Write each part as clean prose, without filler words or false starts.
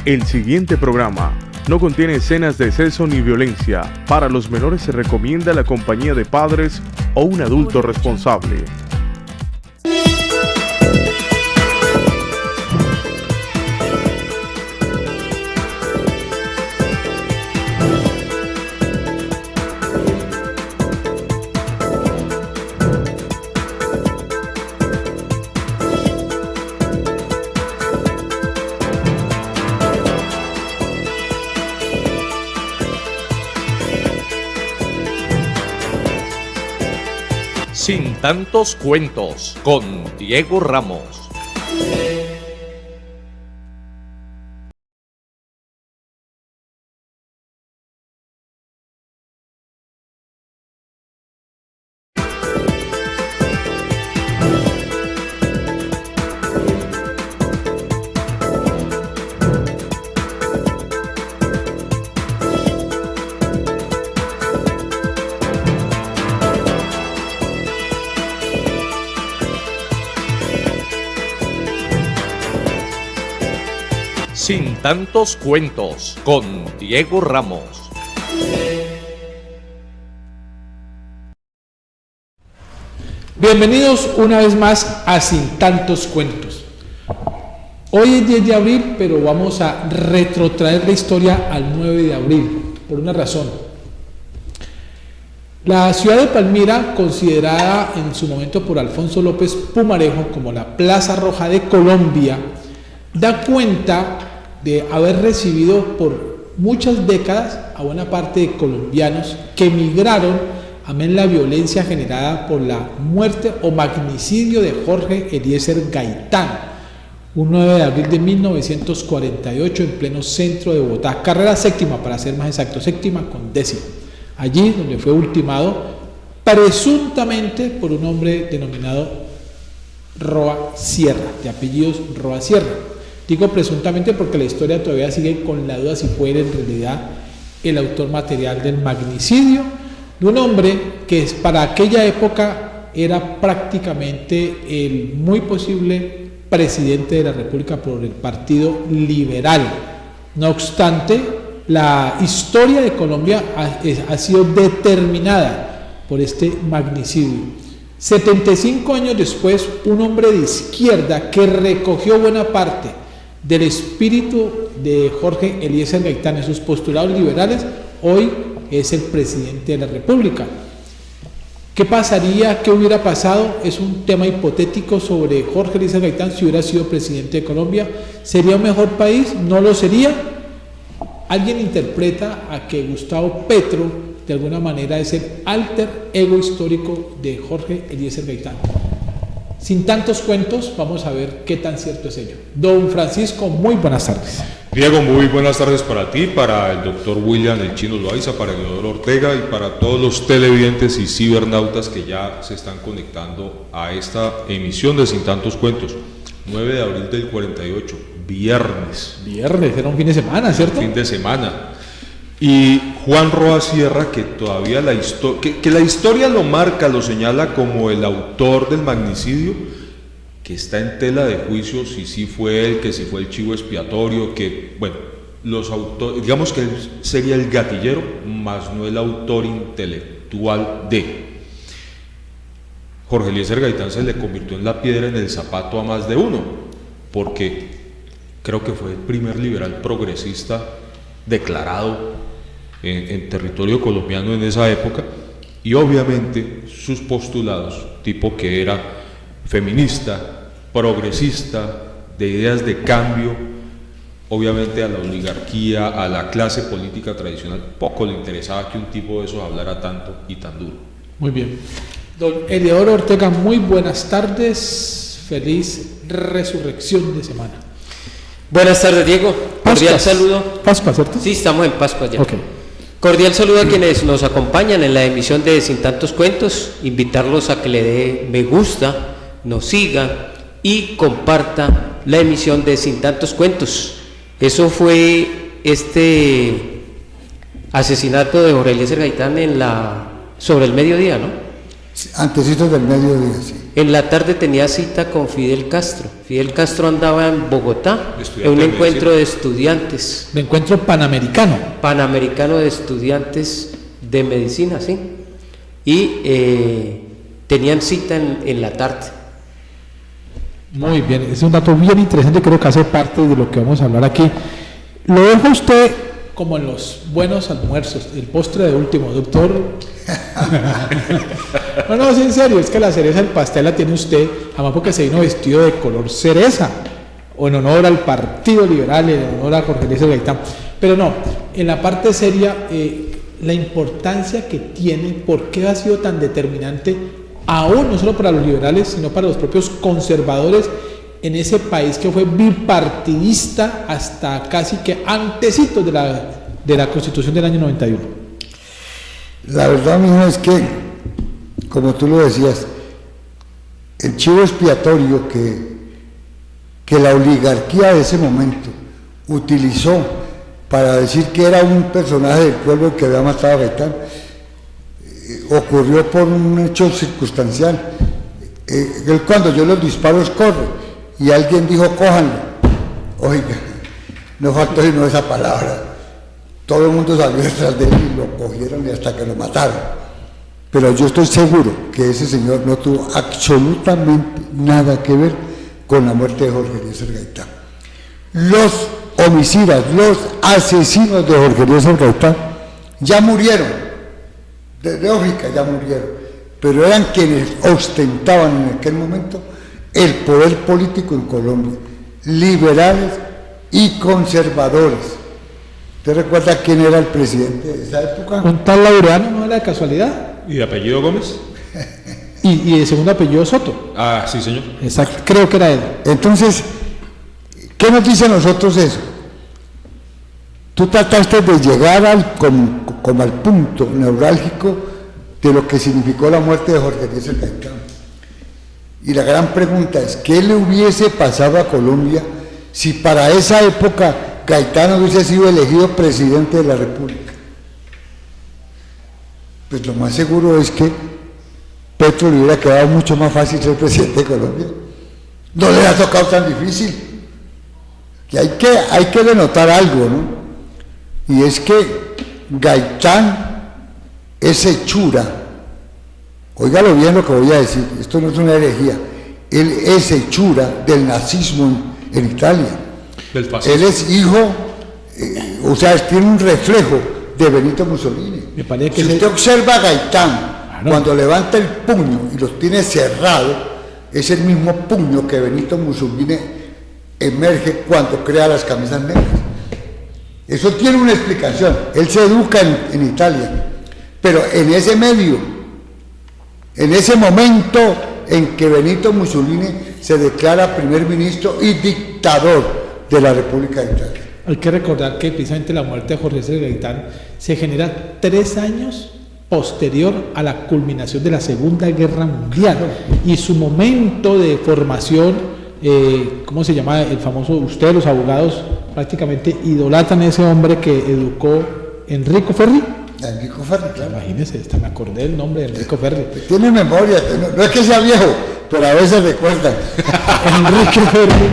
El siguiente programa no contiene escenas de exceso ni violencia. Para los menores se recomienda la compañía de padres o un adulto responsable. Sin tantos cuentos, con Diego Ramos. Sin tantos cuentos, con Diego Ramos. Bienvenidos una vez más a Sin tantos cuentos. Hoy es 10 de abril, pero vamos a retrotraer la historia al 9 de abril, por una razón. La ciudad de Palmira, considerada en su momento por Alfonso López Pumarejo como la Plaza Roja de Colombia, da cuenta de haber recibido por muchas décadas a buena parte de colombianos que emigraron amén la violencia generada por la muerte o magnicidio de Jorge Eliezer Gaitán, un 9 de abril de 1948 en pleno centro de Bogotá, carrera séptima para ser más exacto, séptima con décima, allí donde fue ultimado presuntamente por un hombre denominado Roa Sierra, de apellidos Roa Sierra. Digo presuntamente porque la historia todavía sigue con la duda si fue en realidad el autor material del magnicidio de un hombre que para aquella época era prácticamente el muy posible presidente de la República por el Partido Liberal. No obstante, la historia de Colombia ha sido determinada por este magnicidio. 75 años después, un hombre de izquierda que recogió buena parte del espíritu de Jorge Eliezer Gaitán en sus postulados liberales, hoy es el presidente de la República. ¿Qué pasaría? ¿Qué hubiera pasado? Es un tema hipotético sobre Jorge Eliezer Gaitán si hubiera sido presidente de Colombia. ¿Sería un mejor país? ¿No lo sería? Alguien interpreta a que Gustavo Petro de alguna manera es el alter ego histórico de Jorge Eliezer Gaitán. Sin tantos cuentos, vamos a ver qué tan cierto es ello. Don Francisco, muy buenas tardes. Diego, muy buenas tardes para ti, para el doctor William El Chino Loaiza, para Leodoro Ortega y para todos los televidentes y cibernautas que ya se están conectando a esta emisión de Sin tantos cuentos. 9 de abril del 48, viernes. Viernes, era un fin de semana, ¿cierto? Fin de semana. Y Juan Roa Sierra, que todavía la historia lo marca, lo señala como el autor del magnicidio, que está en tela de juicio si sí fue él, que si fue el chivo expiatorio, que, bueno, los autores, digamos que él sería el gatillero, más no el autor intelectual de. Jorge Eliezer Gaitán se le convirtió en la piedra en el zapato a más de uno, porque creo que fue el primer liberal progresista declarado en territorio colombiano en esa época, y obviamente sus postulados, tipo que era feminista, progresista, de ideas de cambio, obviamente a la oligarquía, a la clase política tradicional, poco le interesaba que un tipo de esos hablara tanto y tan duro. Muy bien. Don Eleodoro Ortega, muy buenas tardes, feliz resurrección de semana. Buenas tardes, Diego. Cordial saludo. Pascua, ¿cierto? Sí, estamos en Pascua ya. Okay. Cordial saludo a quienes nos acompañan en la emisión de Sin tantos cuentos. Invitarlos a que le dé me gusta, nos siga y comparta la emisión de Sin tantos cuentos. Eso fue este asesinato de Jorge Eliezer Gaitán sobre el mediodía, ¿no? Antecitos del mediodía, sí. En la tarde tenía cita con Fidel Castro. Fidel Castro andaba en Bogotá Estudiante en un de encuentro medicina. de estudiantes, El encuentro panamericano. panamericano de estudiantes de medicina, ¿sí? Y tenían cita en la tarde. Muy bien, es un dato bien interesante, creo que hace parte de lo que vamos a hablar aquí. Lo dejo a usted como en los buenos almuerzos, el postre de último, doctor. No, sí, en serio, es que la cereza del pastel la tiene usted, además porque se vino vestido de color cereza, o en honor al Partido Liberal, en honor a Jorge Eliezer Gaitán. Pero no, en la parte seria, la importancia que tiene, por qué ha sido tan determinante, aún no solo para los liberales, sino para los propios conservadores, en ese país que fue bipartidista hasta casi que antecitos de la Constitución del año 91. La verdad, mijo, es que, como tú lo decías, el chivo expiatorio que la oligarquía de ese momento utilizó para decir que era un personaje del pueblo que había matado a Gaitán, ocurrió por un hecho circunstancial. Él, cuando yo los disparos, corre, y alguien dijo, cójanlo. Oiga, no faltó sino esa palabra. Todo el mundo salió detrás de él y lo cogieron y hasta que lo mataron. Pero yo estoy seguro que ese señor no tuvo absolutamente nada que ver con la muerte de Jorge Eliezer Gaitán. Los homicidas, los asesinos de Jorge Eliezer Gaitán ya murieron, de lógica ya murieron, pero eran quienes ostentaban en aquel momento el poder político en Colombia, liberales y conservadores. ¿Usted recuerda quién era el presidente de esa época? Un tal Laureano, no era de casualidad, ¿Y de apellido Gómez? y de segundo apellido Soto. Ah, sí, señor. Exacto, creo que era él. Entonces, ¿qué nos dice a nosotros eso? Tú trataste de llegar como al punto neurálgico de lo que significó la muerte de Jorge Eliezer Gaitán. Y la gran pregunta es, ¿qué le hubiese pasado a Colombia si para esa época Gaitán hubiese sido elegido presidente de la República? Pues lo más seguro es que Petro le hubiera quedado mucho más fácil ser presidente de Colombia. No le ha tocado tan difícil. Que hay que denotar algo, ¿no? Y es que Gaitán es hechura. Óigalo bien lo que voy a decir, esto no es una herejía. Él es hechura del nazismo en Italia. Del fascismo. Él es hijo, o sea, tiene un reflejo de Benito Mussolini. Me parece que si ese- usted observa a Gaitán, Claro. cuando levanta el puño y los tiene cerrados, es el mismo puño que Benito Mussolini emerge cuando crea las camisas negras. Eso tiene una explicación. Él se educa en Italia, pero en ese medio, en ese momento en que Benito Mussolini se declara primer ministro y dictador de la República de Italia. Hay que recordar que precisamente la muerte de Jorge Eliezer Gaitán se genera 3 años posterior a la culminación de la Segunda Guerra Mundial y su momento de formación, ¿cómo se llama? El famoso, ustedes los abogados prácticamente idolatran a ese hombre que educó Enrico Ferri. Enrico Ferri, claro. Imagínense, hasta me acordé el nombre de Enrico Ferri. Tiene memoria, no es que sea viejo, pero a veces recuerda. Enrique Ferri,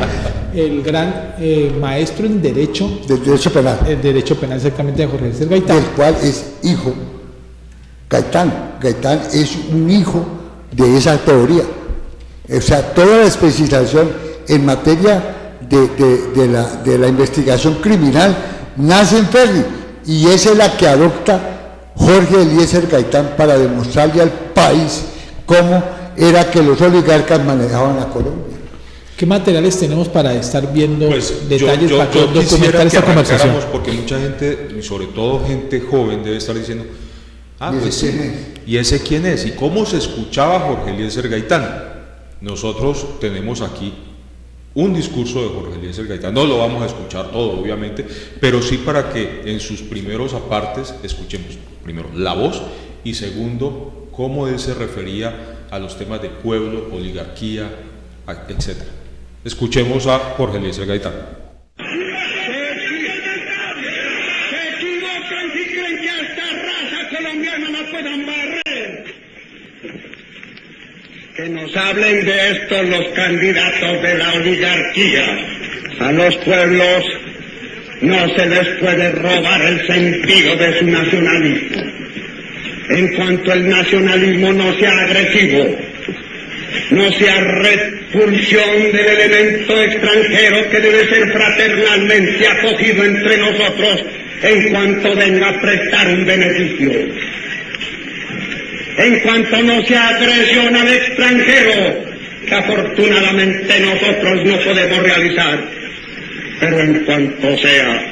el gran maestro en Derecho, Del derecho penal, el Derecho Penal exactamente de Jorge Eliezer Gaitán. del cual es hijo Gaitán. Gaitán es un hijo de esa teoría. O sea, toda la especialización en materia de la investigación criminal nace en Ferri y esa es la que adopta Jorge Eliezer Gaitán para demostrarle al país cómo era que los oligarcas manejaban a Colombia. ¿Qué materiales tenemos para estar viendo Pues detalles para yo documentar quisiera esta que conversación? arrancáramos, porque mucha gente, y sobre todo gente joven, debe estar diciendo, ah, ¿Y pues ese sí, quién es? ¿y ese quién es? ¿Y cómo se escuchaba Jorge Eliezer Gaitán? Nosotros tenemos aquí un discurso de Jorge Eliezer Gaitán, no lo vamos a escuchar todo, obviamente, pero sí para que en sus primeros apartes escuchemos, primero, la voz, y segundo, cómo él se refería a los temas de pueblo, oligarquía, etc. Escuchemos a Jorge Eliezer Gaitán. Se equivocan si creen que a esta raza colombiana la puedan barrer. Que nos hablen de esto los candidatos de la oligarquía. A los pueblos no se les puede robar el sentido de su nacionalismo. En cuanto el nacionalismo no sea agresivo, no sea repulsión del elemento extranjero que debe ser fraternalmente acogido entre nosotros en cuanto venga a prestar un beneficio. En cuanto no sea agresión al extranjero, que afortunadamente nosotros no podemos realizar, pero en cuanto sea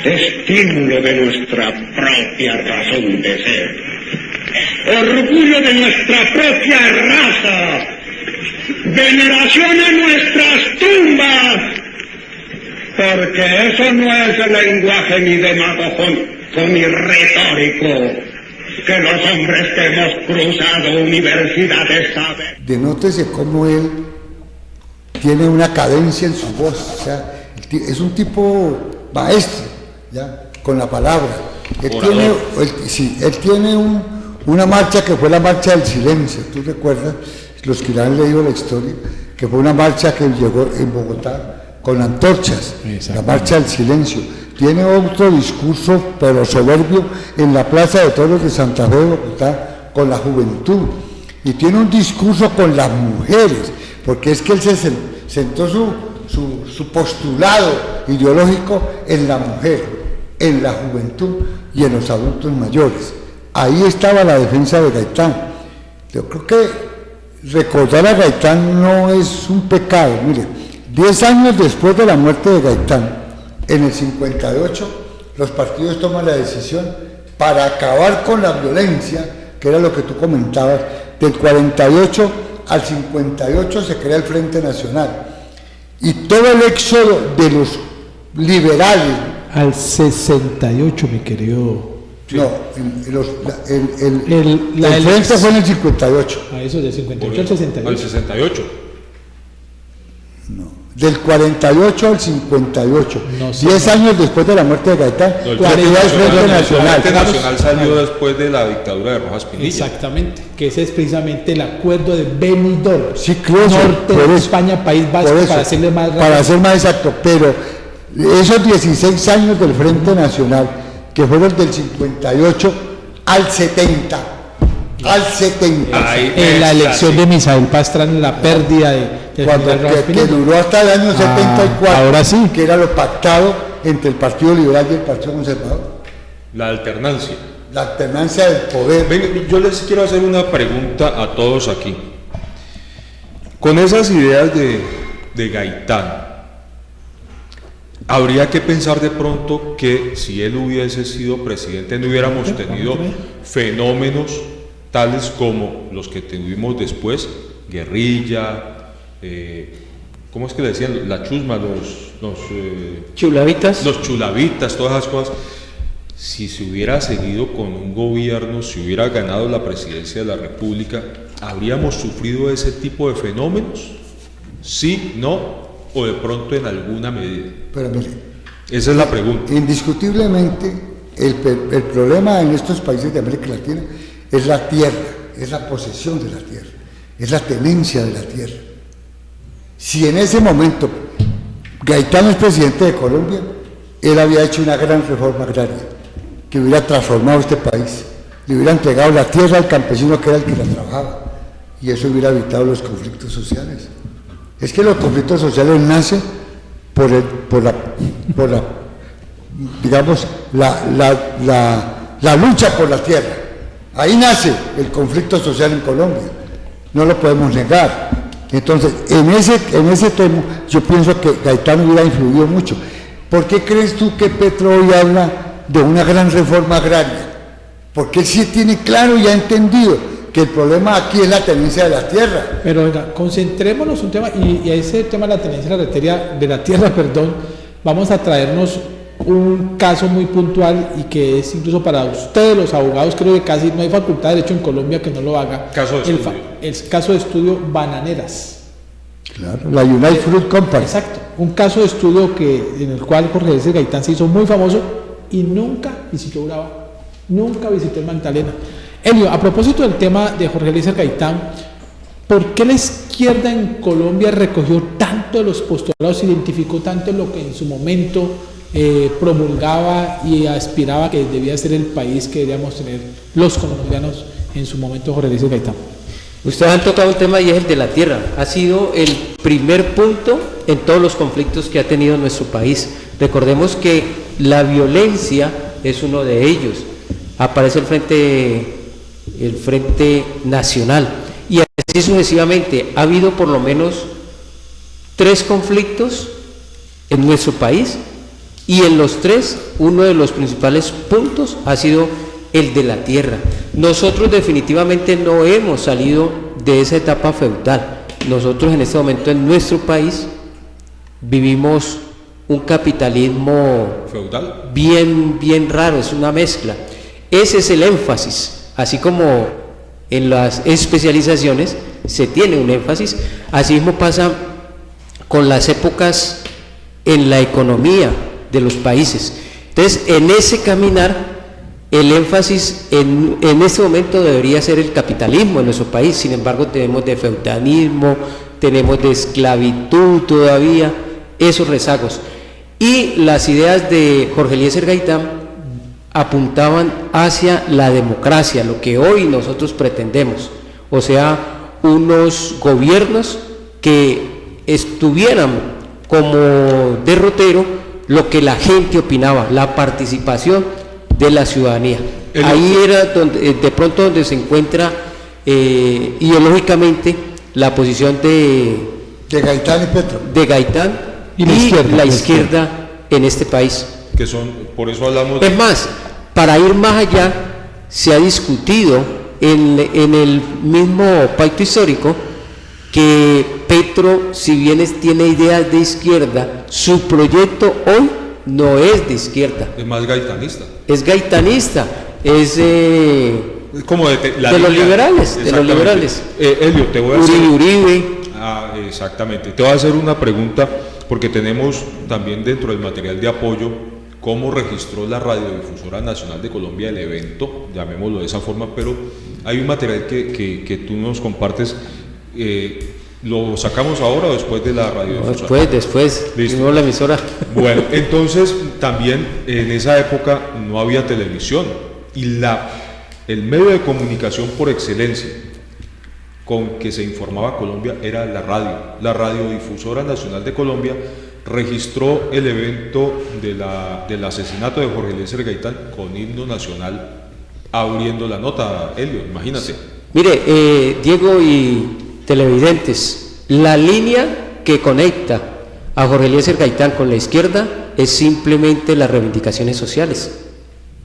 estímulo de nuestra propia razón de ser, orgullo de nuestra propia raza, veneración a nuestras tumbas, porque eso no es el lenguaje ni demagógico ni retórico que los hombres que hemos cruzado universidades saben. Denótese cómo él tiene una cadencia en su voz, o sea, es un tipo maestro, ¿ya? Con la palabra. Él tiene una marcha que fue la marcha del silencio, ¿tú recuerdas? Los que han leído la historia, que fue una marcha que llegó en Bogotá con antorchas, la marcha del silencio. Tiene otro discurso, pero soberbio, en la Plaza de Toros de Santa Fe de Bogotá, con la juventud. Y tiene un discurso con las mujeres, porque es que él se sentó su postulado ideológico en la mujer, en la juventud y en los adultos mayores. Ahí estaba la defensa de Gaitán. Yo creo que recordar a Gaitán no es un pecado. Mire, 10 años después de la muerte de Gaitán, en el 58, los partidos toman la decisión para acabar con la violencia, que era lo que tú comentabas. Del 48 al 58 se crea el Frente Nacional. Y todo el éxodo de los liberales. Al 68, mi querido. No, el Frente fue en el 58. A eso, del 58 al 68. Al 68. No. Del 48 al 58, no sé, 10 años después de la muerte de Gaitán, el Frente Nacional. El Frente Nacional salió después de la dictadura de Rojas Pinilla. Exactamente, que ese es precisamente el acuerdo de Benidorm, Sí, creo norte de España, País Vasco, para hacerle más rápido. Para ser más exacto, pero esos 16 años del Frente Nacional, que fueron del 58 al 70, en la elección de Misael Pastrana, la pérdida de que duró hasta el año 74, ahora sí, que era lo pactado entre el Partido Liberal y el Partido Conservador. La alternancia. La alternancia del poder. Venga, yo les quiero hacer una pregunta a todos aquí. Con esas ideas de Gaitán, habría que pensar de pronto que si él hubiese sido presidente no hubiéramos tenido fenómenos tales como los que tuvimos después, guerrilla, ¿cómo es que le decían? La chusma, los chulavitas. Los chulavitas, todas esas cosas. Si se hubiera seguido con un gobierno, si hubiera ganado la presidencia de la República, ¿habríamos sufrido ese tipo de fenómenos? ¿Sí, no? ¿O de pronto en alguna medida? Pero mire, esa es la pregunta. Indiscutiblemente, el problema en estos países de América Latina es la tierra, es la posesión de la tierra, es la tenencia de la tierra. Si en ese momento Gaitán es presidente de Colombia, él había hecho una gran reforma agraria que hubiera transformado este país, le hubiera entregado la tierra al campesino que era el que la trabajaba, y eso hubiera evitado los conflictos sociales. Es que los conflictos sociales nacen por la lucha por la tierra. Ahí nace el conflicto social en Colombia, no lo podemos negar. Entonces, en ese tema, yo pienso que Gaitán hubiera influido mucho. ¿Por qué crees tú que Petro hoy habla de una gran reforma agraria? Porque él sí tiene claro y ha entendido que el problema aquí es la tenencia de la tierra. Pero oiga, concentrémonos un tema, y a ese tema de la tenencia de la tierra, vamos a traernos un caso muy puntual y que es incluso para ustedes los abogados, creo que casi no hay facultad de derecho en Colombia que no lo haga. Caso de estudio. El caso de estudio Bananeras. Claro, la United Fruit Company. Exacto, un caso de estudio en el cual Jorge Eliezer Gaitán se hizo muy famoso y nunca visitó Urabá, nunca visitó el Magdalena. Elio, a propósito del tema de Jorge Eliezer Gaitán, ¿por qué la izquierda en Colombia recogió tanto de los postulados, identificó tanto lo que en su momento promulgaba y aspiraba que debía ser el país que deberíamos tener los colombianos en su momento, Jorge Eliezer Gaitán? Ustedes han tocado un tema y es el de la tierra. Ha sido el primer punto en todos los conflictos que ha tenido nuestro país. Recordemos que la violencia es uno de ellos. Aparece el Frente Nacional y así sucesivamente. Ha habido por lo menos 3 conflictos en nuestro país y en los 3 uno de los principales puntos ha sido el de la tierra. Nosotros definitivamente no hemos salido de esa etapa feudal. Nosotros en este momento en nuestro país vivimos un capitalismo feudal bien raro, es una mezcla. Ese es el énfasis, así como en las especializaciones se tiene un énfasis, así mismo pasa con las épocas en la economía de los países. Entonces, en ese caminar, el énfasis en este momento debería ser el capitalismo en nuestro país. Sin embargo, tenemos de feudalismo, tenemos de esclavitud todavía, esos rezagos. Y las ideas de Jorge Eliezer Gaitán apuntaban hacia la democracia, lo que hoy nosotros pretendemos, o sea, unos gobiernos que estuvieran como derrotero lo que la gente opinaba, la participación de la ciudadanía. Ahí era donde, de pronto donde se encuentra ideológicamente la posición de Gaitán y Petro. De Gaitán y la izquierda en este país. Que son, por eso hablamos Es más, para ir más allá, se ha discutido en el mismo pacto histórico que Petro, si bien tiene ideas de izquierda, su proyecto hoy no es de izquierda. Es más gaitanista. Es gaitanista, es como de los liberales, de los liberales. Elio, te voy a hacer... Uribe. Exactamente. Te voy a hacer una pregunta, porque tenemos también dentro del material de apoyo cómo registró la Radiodifusora Nacional de Colombia el evento, llamémoslo de esa forma, pero hay un material que tú nos compartes. ¿Lo sacamos ahora o después de la radiodifusora? Después, no la emisora. Bueno, entonces también en esa época no había televisión y el medio de comunicación por excelencia con que se informaba Colombia era la radio. La Radiodifusora Nacional de Colombia registró el evento del asesinato de Jorge Eliezer Gaitán con himno nacional abriendo la nota, Elio, imagínate. Mire, Diego y televidentes, la línea que conecta a Jorge Eliezer Gaitán con la izquierda es simplemente las reivindicaciones sociales.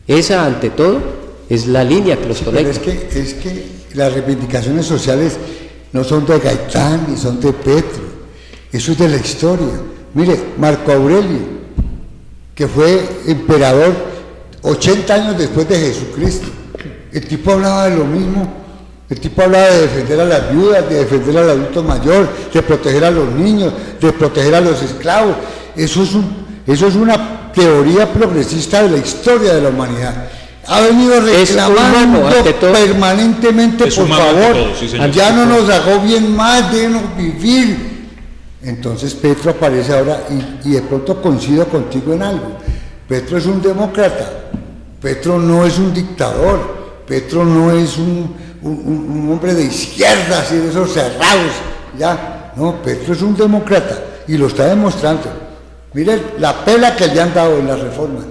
Esa, ante todo, es la línea que los conecta. Es que las reivindicaciones sociales no son de Gaitán ni son de Petro, eso es de la historia. Mire, Marco Aurelio, que fue emperador 80 años después de Jesucristo, el tipo hablaba de lo mismo. El tipo hablaba de defender a las viudas, de defender al adulto mayor, de proteger a los niños, de proteger a los esclavos. Eso es una teoría progresista de la historia de la humanidad. Ha venido reclamando permanentemente, por favor, ya no nos agobien más, déjenos vivir. Entonces Petro aparece ahora y de pronto coincido contigo en algo. Petro es un demócrata, Petro no es un dictador, Petro no es un hombre de izquierda, así de esos cerrados, ya, no, Petro es un demócrata y lo está demostrando. Miren la pela que le han dado en las reformas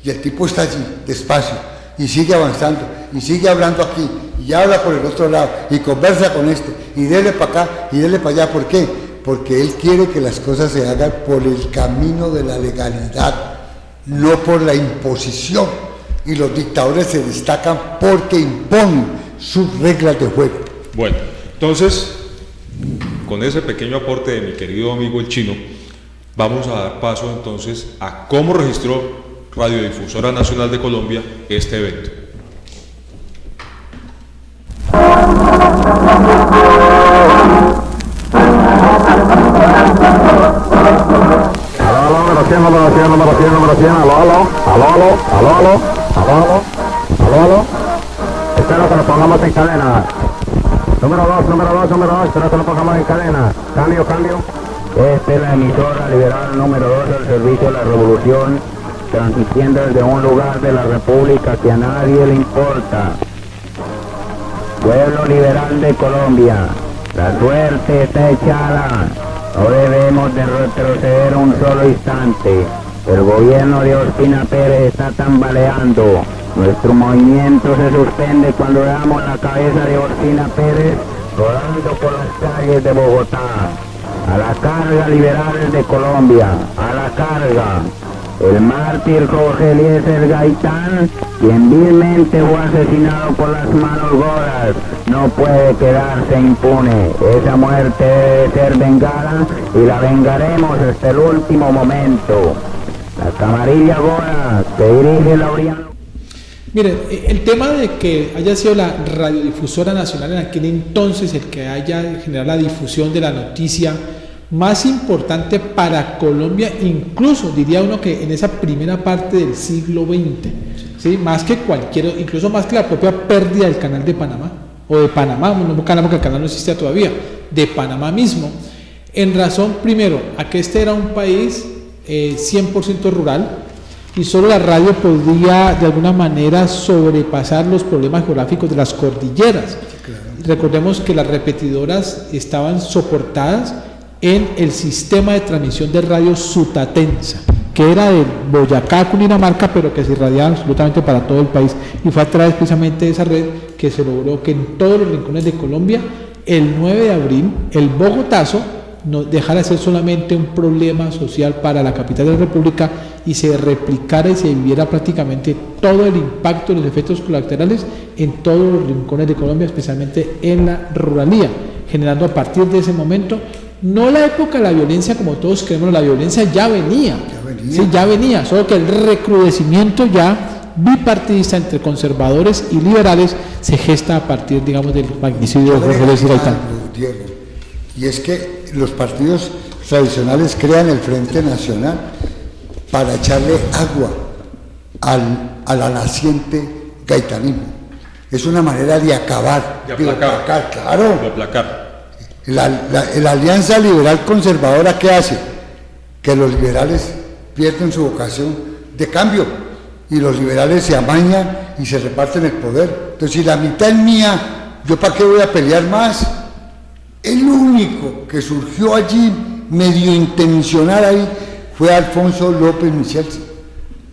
y el tipo está allí, despacio, y sigue avanzando, y sigue hablando aquí, y habla por el otro lado, y conversa con este, y dele para acá, y dele para allá. ¿Por qué? Porque él quiere que las cosas se hagan por el camino de la legalidad, no por la imposición, y los dictadores se destacan porque imponen sus reglas de juego. Bueno, entonces, con ese pequeño aporte de mi querido amigo el Chino, vamos a dar paso entonces a cómo registró Radiodifusora Nacional de Colombia este evento. Espero que nos pongamos en cadena. Número 2, pero eso lo pongamos en cadena. Cambio. Esta es la emisora liberal número 2 del Servicio de la Revolución, transmitiendo desde un lugar de la República que a nadie le importa. Pueblo liberal de Colombia, la suerte está echada. No debemos de retroceder un solo instante. El gobierno de Ospina Pérez está tambaleando. Nuestro movimiento se suspende cuando veamos la cabeza de Ospina Pérez rodando por las calles de Bogotá. A la carga, liberales de Colombia, a la carga. El mártir Jorge Eliezer Gaitán, quien vilmente fue asesinado por las manos godas, no puede quedarse impune. Esa muerte debe ser vengada y la vengaremos hasta el último momento. La camarilla Gora que dirige Laureano. Miren, el tema de que haya sido la radiodifusora nacional en aquel entonces el que haya generado la difusión de la noticia más importante para Colombia, incluso diría uno que en esa primera parte del siglo XX, ¿sí? Más que cualquier, incluso más que la propia pérdida del canal de Panamá, o de Panamá, no canal porque el canal no existía todavía, de Panamá mismo, en razón, primero, a que este era un país 100% rural, y solo la radio podía de alguna manera sobrepasar los problemas geográficos de las cordilleras. Claro. Recordemos que las repetidoras estaban soportadas en el sistema de transmisión de radio Sutatensa, que era de Boyacá, Cundinamarca, pero que se irradiaba absolutamente para todo el país, y fue a través precisamente de esa red que se logró que en todos los rincones de Colombia, el 9 de abril, el Bogotazo no dejara de ser solamente un problema social para la capital de la República y se replicara y se viviera prácticamente todo el impacto de los efectos colaterales en todos los rincones de Colombia, especialmente en la ruralía, generando a partir de ese momento, no la época de la violencia como todos creemos, la violencia ya venía, solo que el recrudecimiento ya bipartidista entre conservadores y liberales se gesta a partir, digamos, del magnicidio de Jorge Eliezer Gaitán. Y es que los partidos tradicionales crean el Frente Nacional para echarle agua a la naciente gaitanismo. Es una manera de acabar, de aplacar, claro. De aplacar. La Alianza Liberal Conservadora, ¿qué hace? Que los liberales pierden su vocación de cambio y los liberales se amañan y se reparten el poder. Entonces, si la mitad es mía, ¿yo para qué voy a pelear más? El único que surgió allí, medio intencional ahí, fue Alfonso López Michelsen,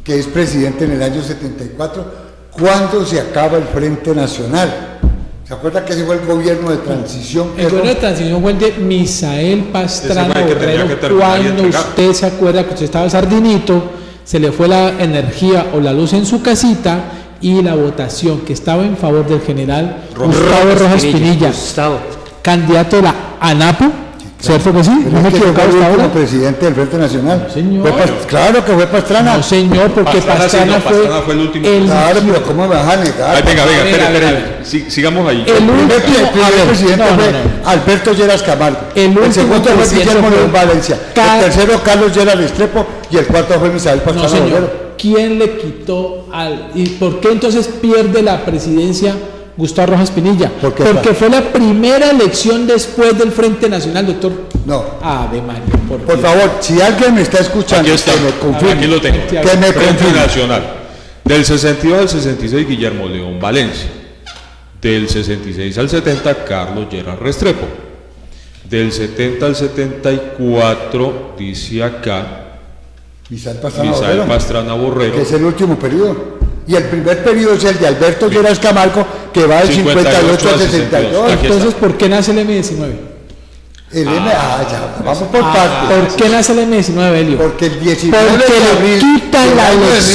que es presidente en el año 74, cuando se acaba el Frente Nacional. ¿Se acuerda que ese fue el gobierno de transición? El gobierno de transición fue el de Misael Pastrana Borrero, cuando usted se acuerda que usted estaba sardinito, se le fue la energía o la luz en su casita y la votación que estaba en favor del general Gustavo Rojas Pinilla, candidato de la ANAPO, ¿cierto que sí? ¿No me equivoco hasta ahora? Presidente del Frente Nacional. No, señor. Claro que fue Pastrana. No, señor, porque Pastrana fue el último. Claro, pero ¿cómo me vas a negar? Venga, espere. Sigamos ahí. El primer presidente fue Alberto Lleras Camargo. El segundo fue Guillermo León Valencia. El tercero, Carlos Lleras Restrepo. Y el cuarto fue Misael Pastrana. No, señor. ¿Quién le quitó y por qué entonces pierde la presidencia Gustavo Rojas Pinilla? Porque fue la primera elección después del Frente Nacional, doctor. No. Ave María, por favor, si alguien me está escuchando, aquí está, aquí lo tengo. Que me Frente Nacional. Del 62 al 66, Guillermo León Valencia. Del 66 al 70, Carlos Lleras Restrepo. Del 70 al 74, dice acá, Misael Pastrana Borrero. Que es el último periodo. Y el primer periodo es el de Alberto Lleras Camargo, que va del 58 al 62. Entonces, ¿por qué nace el M19? Vamos por partes. ¿Por qué nace el M19, Elio? Porque el 19 de abril de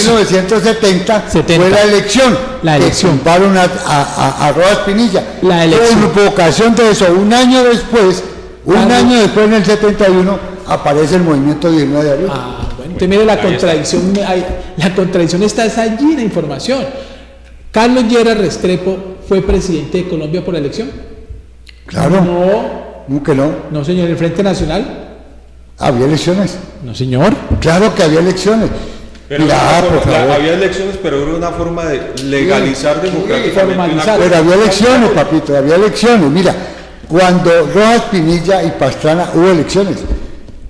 1970 fue la elección. Que tumbaron a Rojas Pinilla. La elección. Por vocación de eso, un año después, en el 71, aparece el movimiento 19 de abril. Entonces, mire la contradicción, la contradicción está allí en la información. ¿Carlos Lleras Restrepo fue presidente de Colombia por la elección? Claro. No, que no. No, señor, ¿el Frente Nacional? ¿Había elecciones? No, señor. Claro que había elecciones. Pero Mira, por favor. había elecciones, pero era una forma de legalizar democráticamente. formalizar. Pero había elecciones, papito, había elecciones. Mira, cuando Rojas Pinilla y Pastrana hubo elecciones,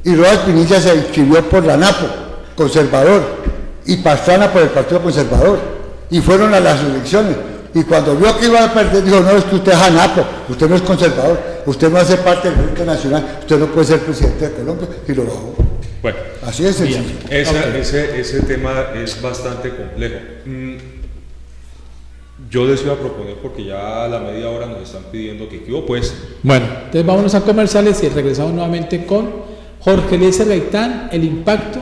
y Rojas Pinilla se inscribió por la NAPO, conservador, y Pastrana por el Partido Conservador, y fueron a las elecciones. Y cuando vio que iba a perder, dijo, no, es que usted es ANAPO, usted no es conservador, usted no hace parte del Frente Nacional, usted no puede ser presidente de Colombia, y lo bajó. Bueno, Así de sencillo. ese tema es bastante complejo. Yo les iba a proponer, porque ya a la media hora nos están pidiendo que equivoco, pues. Bueno, entonces vámonos a comerciales y regresamos nuevamente con Jorge Eliezer Gaitán, El Impacto,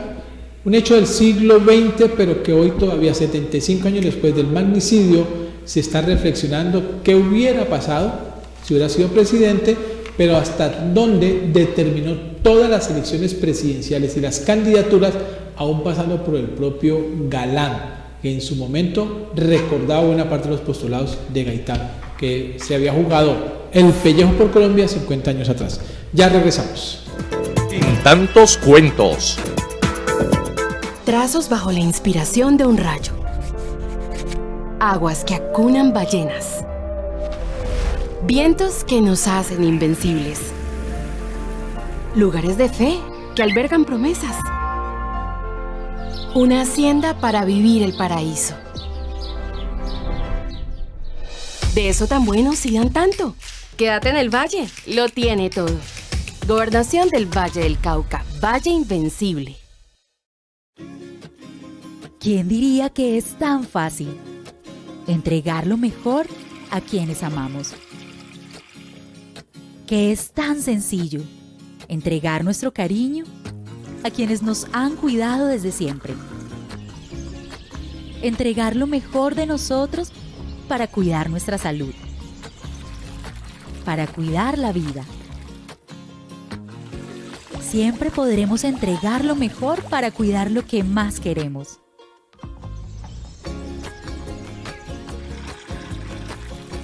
un hecho del siglo XX, pero que hoy todavía, 75 años después del magnicidio, se está reflexionando qué hubiera pasado si hubiera sido presidente, pero hasta dónde determinó todas las elecciones presidenciales y las candidaturas, aún pasando por el propio Galán, que en su momento recordaba buena parte de los postulados de Gaitán, que se había jugado el pellejo por Colombia 50 años atrás. Ya regresamos. Sin tantos cuentos. Trazos bajo la inspiración de un rayo. Aguas que acunan ballenas. Vientos que nos hacen invencibles. Lugares de fe que albergan promesas. Una hacienda para vivir el paraíso. De eso tan bueno sigan tanto. Quédate en el valle, lo tiene todo. Gobernación del Valle del Cauca, Valle Invencible. ¿Quién diría que es tan fácil entregar lo mejor a quienes amamos? Que es tan sencillo entregar nuestro cariño a quienes nos han cuidado desde siempre. Entregar lo mejor de nosotros para cuidar nuestra salud, para cuidar la vida. Siempre podremos entregar lo mejor para cuidar lo que más queremos.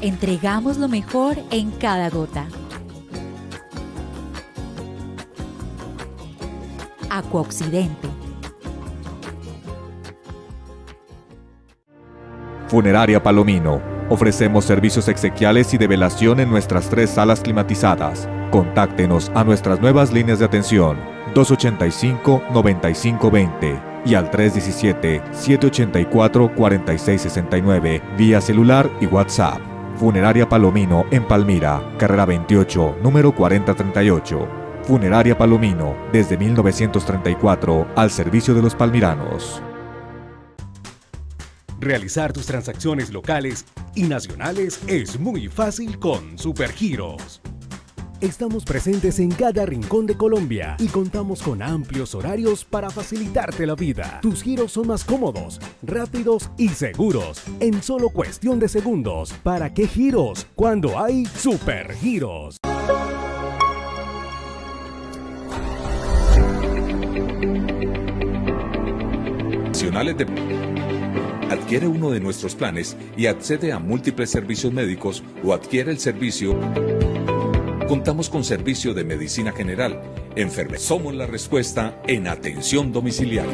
Entregamos lo mejor en cada gota. Acuaoccidente. Funeraria Palomino. Ofrecemos servicios exequiales y de velación en nuestras 3 salas climatizadas. Contáctenos a nuestras nuevas líneas de atención 285-9520 y al 317-784-4669 vía celular y WhatsApp. Funeraria Palomino en Palmira, carrera 28, número 4038. Funeraria Palomino, desde 1934, al servicio de los palmiranos. Realizar tus transacciones locales y nacionales es muy fácil con Supergiros. Estamos presentes en cada rincón de Colombia y contamos con amplios horarios para facilitarte la vida. Tus giros son más cómodos, rápidos y seguros, en solo cuestión de segundos. ¿Para qué giros? Cuando hay Supergiros. Adquiere uno de nuestros planes y accede a múltiples servicios médicos o adquiere el servicio. Contamos con servicio de medicina general, enfermería. Somos la respuesta en atención domiciliaria.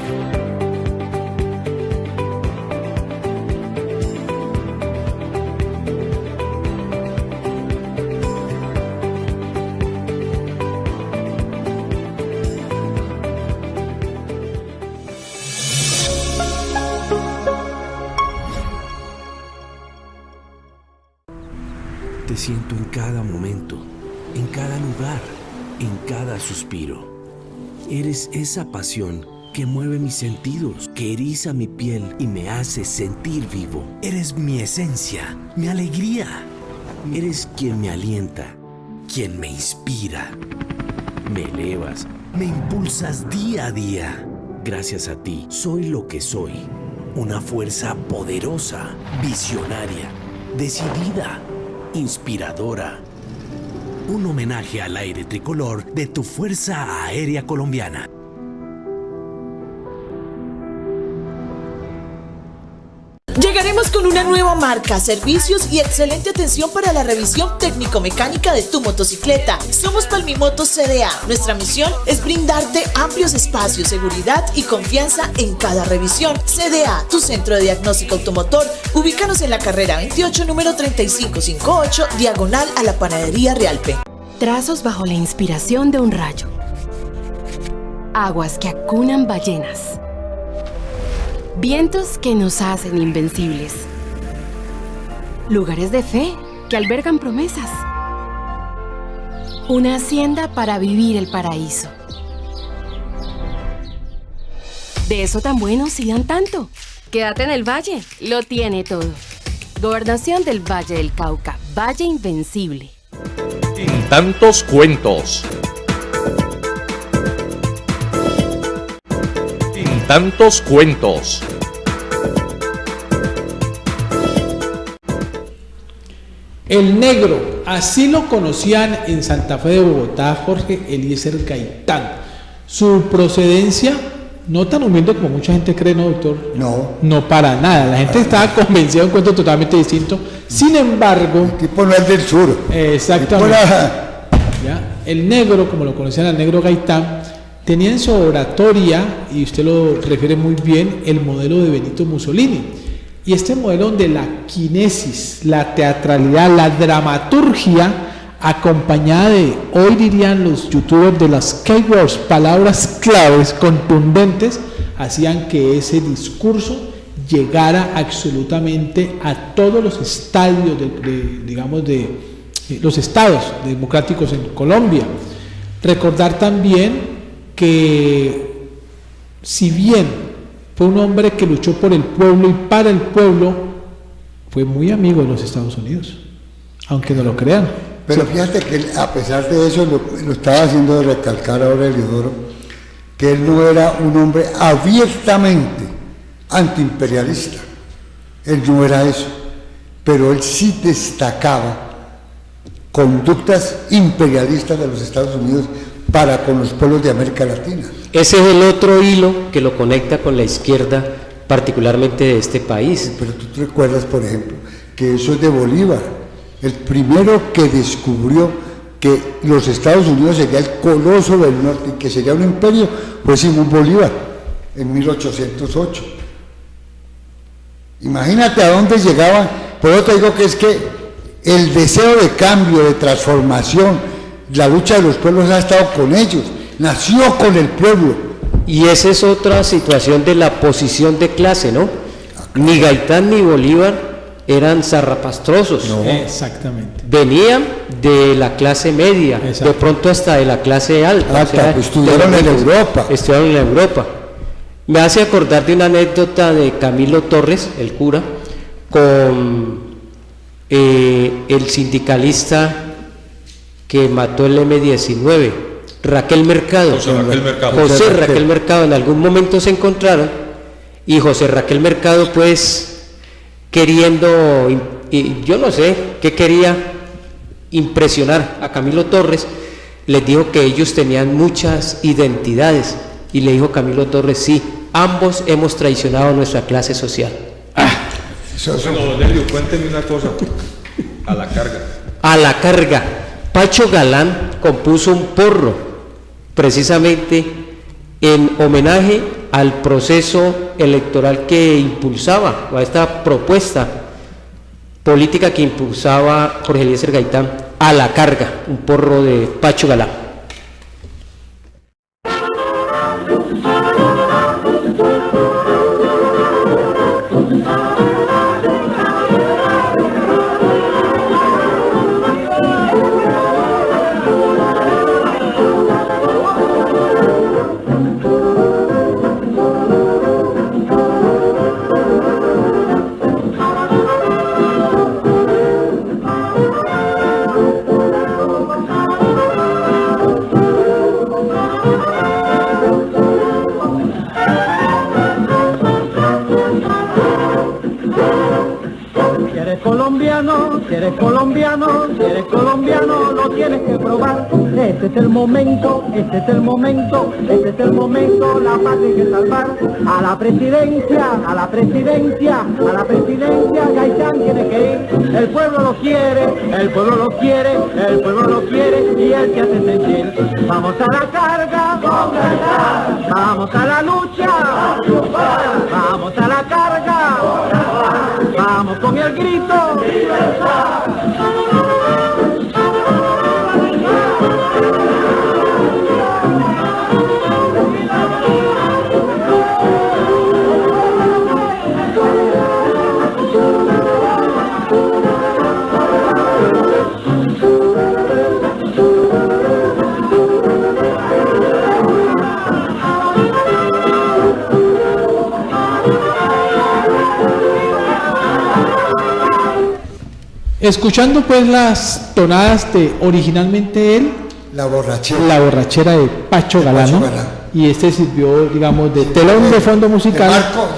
Te siento en cada momento, en cada lugar, en cada suspiro. Eres esa pasión que mueve mis sentidos, que eriza mi piel y me hace sentir vivo. Eres mi esencia, mi alegría. Eres quien me alienta, quien me inspira. Me elevas, me impulsas día a día. Gracias a ti, soy lo que soy. Una fuerza poderosa, visionaria, decidida, inspiradora. Un homenaje al aire tricolor de tu Fuerza Aérea Colombiana. Llegaremos con una nueva marca, servicios y excelente atención para la revisión técnico-mecánica de tu motocicleta. Somos Palmimotos CDA. Nuestra misión es brindarte amplios espacios, seguridad y confianza en cada revisión. CDA, tu centro de diagnóstico automotor. Ubícanos en la carrera 28, número 3558, diagonal a la panadería Realpe. Trazos bajo la inspiración de un rayo. Aguas que acunan ballenas. Vientos que nos hacen invencibles. Lugares de fe que albergan promesas. Una hacienda para vivir el paraíso. De eso tan bueno sí dan tanto. Quédate en el valle, lo tiene todo. Gobernación del Valle del Cauca, Valle Invencible. Sin tantos cuentos. Sin tantos cuentos. El negro, así lo conocían en Santa Fe de Bogotá Jorge Eliezer Gaitán. Su procedencia, no tan humilde como mucha gente cree, ¿no, doctor? No. No, para nada. La gente estaba convencida de un cuento totalmente distinto. Sin embargo... El tipo no es del sur. Exactamente. ¿Ya? El negro, como lo conocían al negro Gaitán, tenía en su oratoria, y usted lo refiere muy bien, el modelo de Benito Mussolini. Y este modelo donde la kinesis, la teatralidad, la dramaturgia, acompañada de, hoy dirían los youtubers, de las keywords, palabras claves contundentes, hacían que ese discurso llegara absolutamente a todos los estadios de los estados democráticos en Colombia. Recordar también que, si bien fue un hombre que luchó por el pueblo y para el pueblo, fue muy amigo de los Estados Unidos, aunque no lo crean. Pero fíjate que él, a pesar de eso, lo estaba haciendo recalcar ahora Eliodoro, que él no era un hombre abiertamente antiimperialista. Él no era eso, pero él sí destacaba conductas imperialistas de los Estados Unidos para con los pueblos de América Latina. Ese es el otro hilo que lo conecta con la izquierda, particularmente de este país. Pero tú te recuerdas, por ejemplo, que eso es de Bolívar. El primero que descubrió que los Estados Unidos sería el coloso del norte y que sería un imperio fue Simón Bolívar en 1808. Imagínate a dónde llegaban. Por eso te digo que es que el deseo de cambio, de transformación, la lucha de los pueblos ha estado con ellos, nació con el pueblo. Y esa es otra situación de la posición de clase, ¿no? Ni Gaitán ni Bolívar eran zarrapastrosos. No. Exactamente. Venían de la clase media, de pronto hasta de la clase alta. O sea, estudiaron en Europa. Estudiaron en Europa. Me hace acordar de una anécdota de Camilo Torres, el cura, con el sindicalista que mató el M-19, Raquel Mercado. José Raquel Mercado. En algún momento se encontraron y José Raquel Mercado, pues, queriendo, yo no sé qué quería impresionar a Camilo Torres, les dijo que ellos tenían muchas identidades y le dijo Camilo Torres, sí, ambos hemos traicionado nuestra clase social. Bueno, Delio, cuénteme una cosa. A la carga. A la carga. Pacho Galán compuso un porro precisamente en homenaje al proceso electoral que impulsaba, a esta propuesta política que impulsaba Jorge Eliezer Gaitán. A la carga, un porro de Pacho Galán. eres colombiano, lo tienes que probar. Este es el momento, la patria hay que salvar. A la presidencia, Gaitán tiene que ir. El pueblo lo quiere, y él se hace sentir. Vamos a la carga, vamos a la lucha, vamos a la carga, vamos con el grito. Escuchando pues las tonadas de originalmente él, la borrachera de Pacho Galano, y este sirvió, digamos, de telón de fondo musical, marco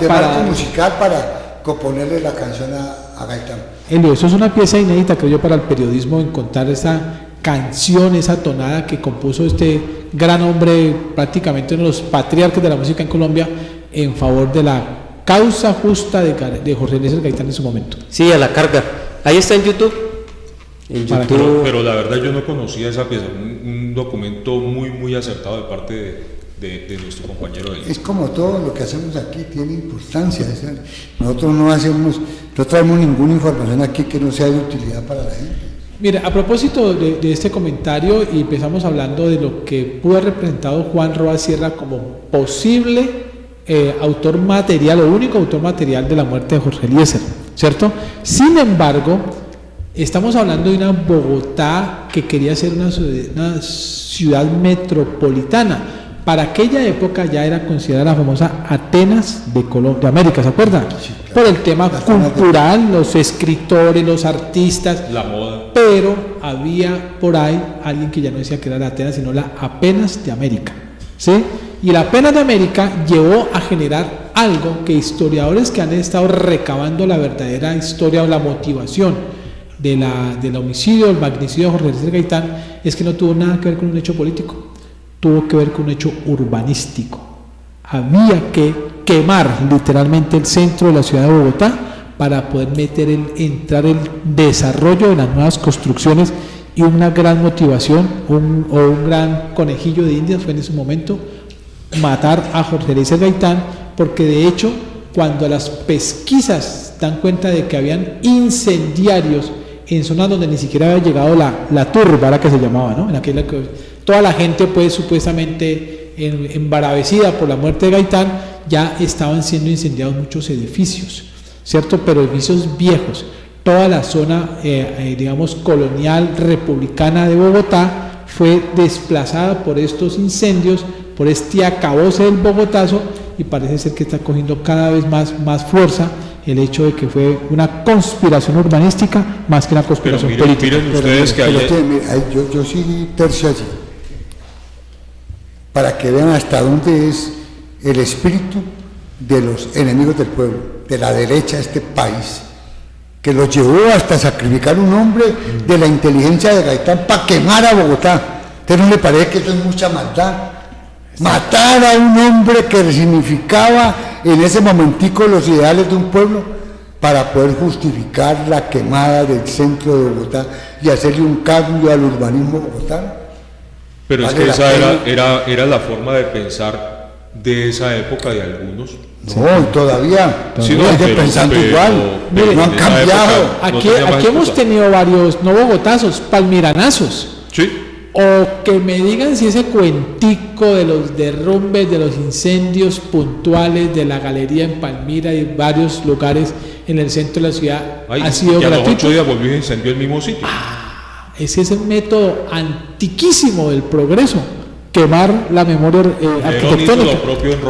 musical para componerle la canción a Gaitán. Elio, eso es una pieza inédita, creo yo, para el periodismo, encontrar esa canción, esa tonada que compuso este gran hombre, prácticamente uno de los patriarcas de la música en Colombia, en favor de la causa justa de Jorge Eliezer Gaitán en su momento. Sí, a la carga. Ahí está en YouTube. Pero la verdad yo no conocía esa pieza, un documento muy acertado de parte de nuestro compañero. Es como todo lo que hacemos aquí, tiene importancia. Nosotros no traemos ninguna información aquí que no sea de utilidad para la gente. Mira, a propósito de este comentario, y empezamos hablando de lo que pudo haber representado Juan Roa Sierra como posible autor material o único autor material de la muerte de Jorge Eliezer, ¿cierto? Sin embargo, estamos hablando de una Bogotá que quería ser una ciudad metropolitana. Para aquella época ya era considerada la famosa Atenas de América, ¿se acuerdan? Sí, claro. Por el tema cultural, los escritores, los artistas, la moda. Pero había por ahí alguien que ya no decía que era la Atenas, sino la Apenas de América, ¿sí? Y la Apenas de América llevó a generar algo que historiadores que han estado recabando la verdadera historia o la motivación del homicidio, el magnicidio de Jorge Eliezer Gaitán, es que no tuvo nada que ver con un hecho político, tuvo que ver con un hecho urbanístico. Había que quemar literalmente el centro de la ciudad de Bogotá para poder entrar el desarrollo de las nuevas construcciones, y una gran motivación o un gran conejillo de indias fue en ese momento matar a Jorge Eliezer Gaitán, porque de hecho cuando las pesquisas dan cuenta de que habían incendiarios en zonas donde ni siquiera había llegado la turba, era que se llamaba, ¿no? En aquella que toda la gente pues supuestamente embaravecida por la muerte de Gaitán, ya estaban siendo incendiados muchos edificios, ¿cierto? Pero edificios viejos. Toda la zona, digamos, colonial republicana de Bogotá fue desplazada por estos incendios, por este acabose del Bogotazo, y parece ser que está cogiendo cada vez más fuerza el hecho de que fue una conspiración urbanística más que una conspiración política. Miren ustedes que yo sí tercio allí, para que vean hasta dónde es el espíritu de los enemigos del pueblo, de la derecha de este país, que los llevó hasta sacrificar un hombre de la inteligencia de Gaitán para quemar a Bogotá. ¿A usted no le parece que eso es mucha maldad? Matar a un hombre que significaba en ese momentico los ideales de un pueblo para poder justificar la quemada del centro de Bogotá y hacerle un cambio al urbanismo bogotano. Pero es que esa era la forma de pensar de esa época de algunos. No, todavía siguen pensando igual, no han cambiado. Aquí hemos tenido varios, no bogotazos, palmiranazos. Sí. O que me digan si ese cuentico de los derrumbes, de los incendios puntuales de la galería en Palmira y varios lugares en el centro de la ciudad ha sido gratuito. A los 8 días volvió y incendió el mismo sitio. Ese es el método antiquísimo del progreso. Quemar la memoria arquitectónica.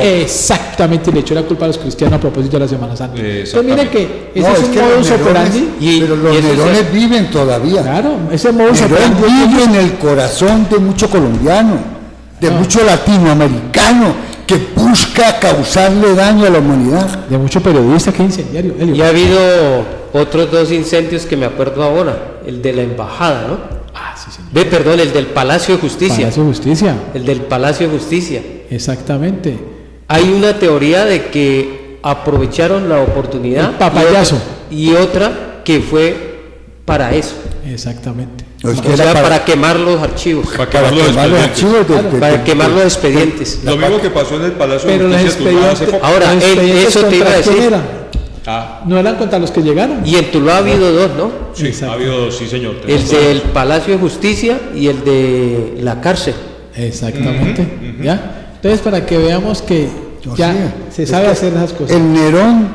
Exactamente, le echó la culpa a los cristianos a propósito de la Semana Santa. Entonces mire que ese es un modus operandi. Pero los Nerones viven todavía. Claro, ese modus operandi vive en el corazón de mucho colombiano, de mucho latinoamericano que busca causarle daño a la humanidad. De mucho periodista que es incendiario. Y ha habido otros 2 incendios que me acuerdo ahora. El de la embajada, ¿no? Ah, sí, señor. Ve, perdón, el del Palacio de Justicia. Palacio de Justicia. El del Palacio de Justicia. Exactamente. Hay una teoría de que aprovecharon la oportunidad. El papayazo. Y otra que fue para eso. Exactamente. No, es O que sea, era para quemar los archivos. Para quemar los archivos Para quemar los expedientes. Lo mismo que pasó en el Palacio Pero de los Justicia de Tuluá hace expedientes, poco. Ahora, los expedientes eso te iba a ¿contra quién decir. eran? Ah, No eran contra los que llegaron. Y en Tuluá ha habido dos, ¿no? sí, Exacto. ha habido dos, sí, señor. El del Palacio de Justicia y el de la cárcel. Exactamente. ¿Ya? Entonces, para que veamos que No ya sé, se es sabe que hacer esas cosas. El Nerón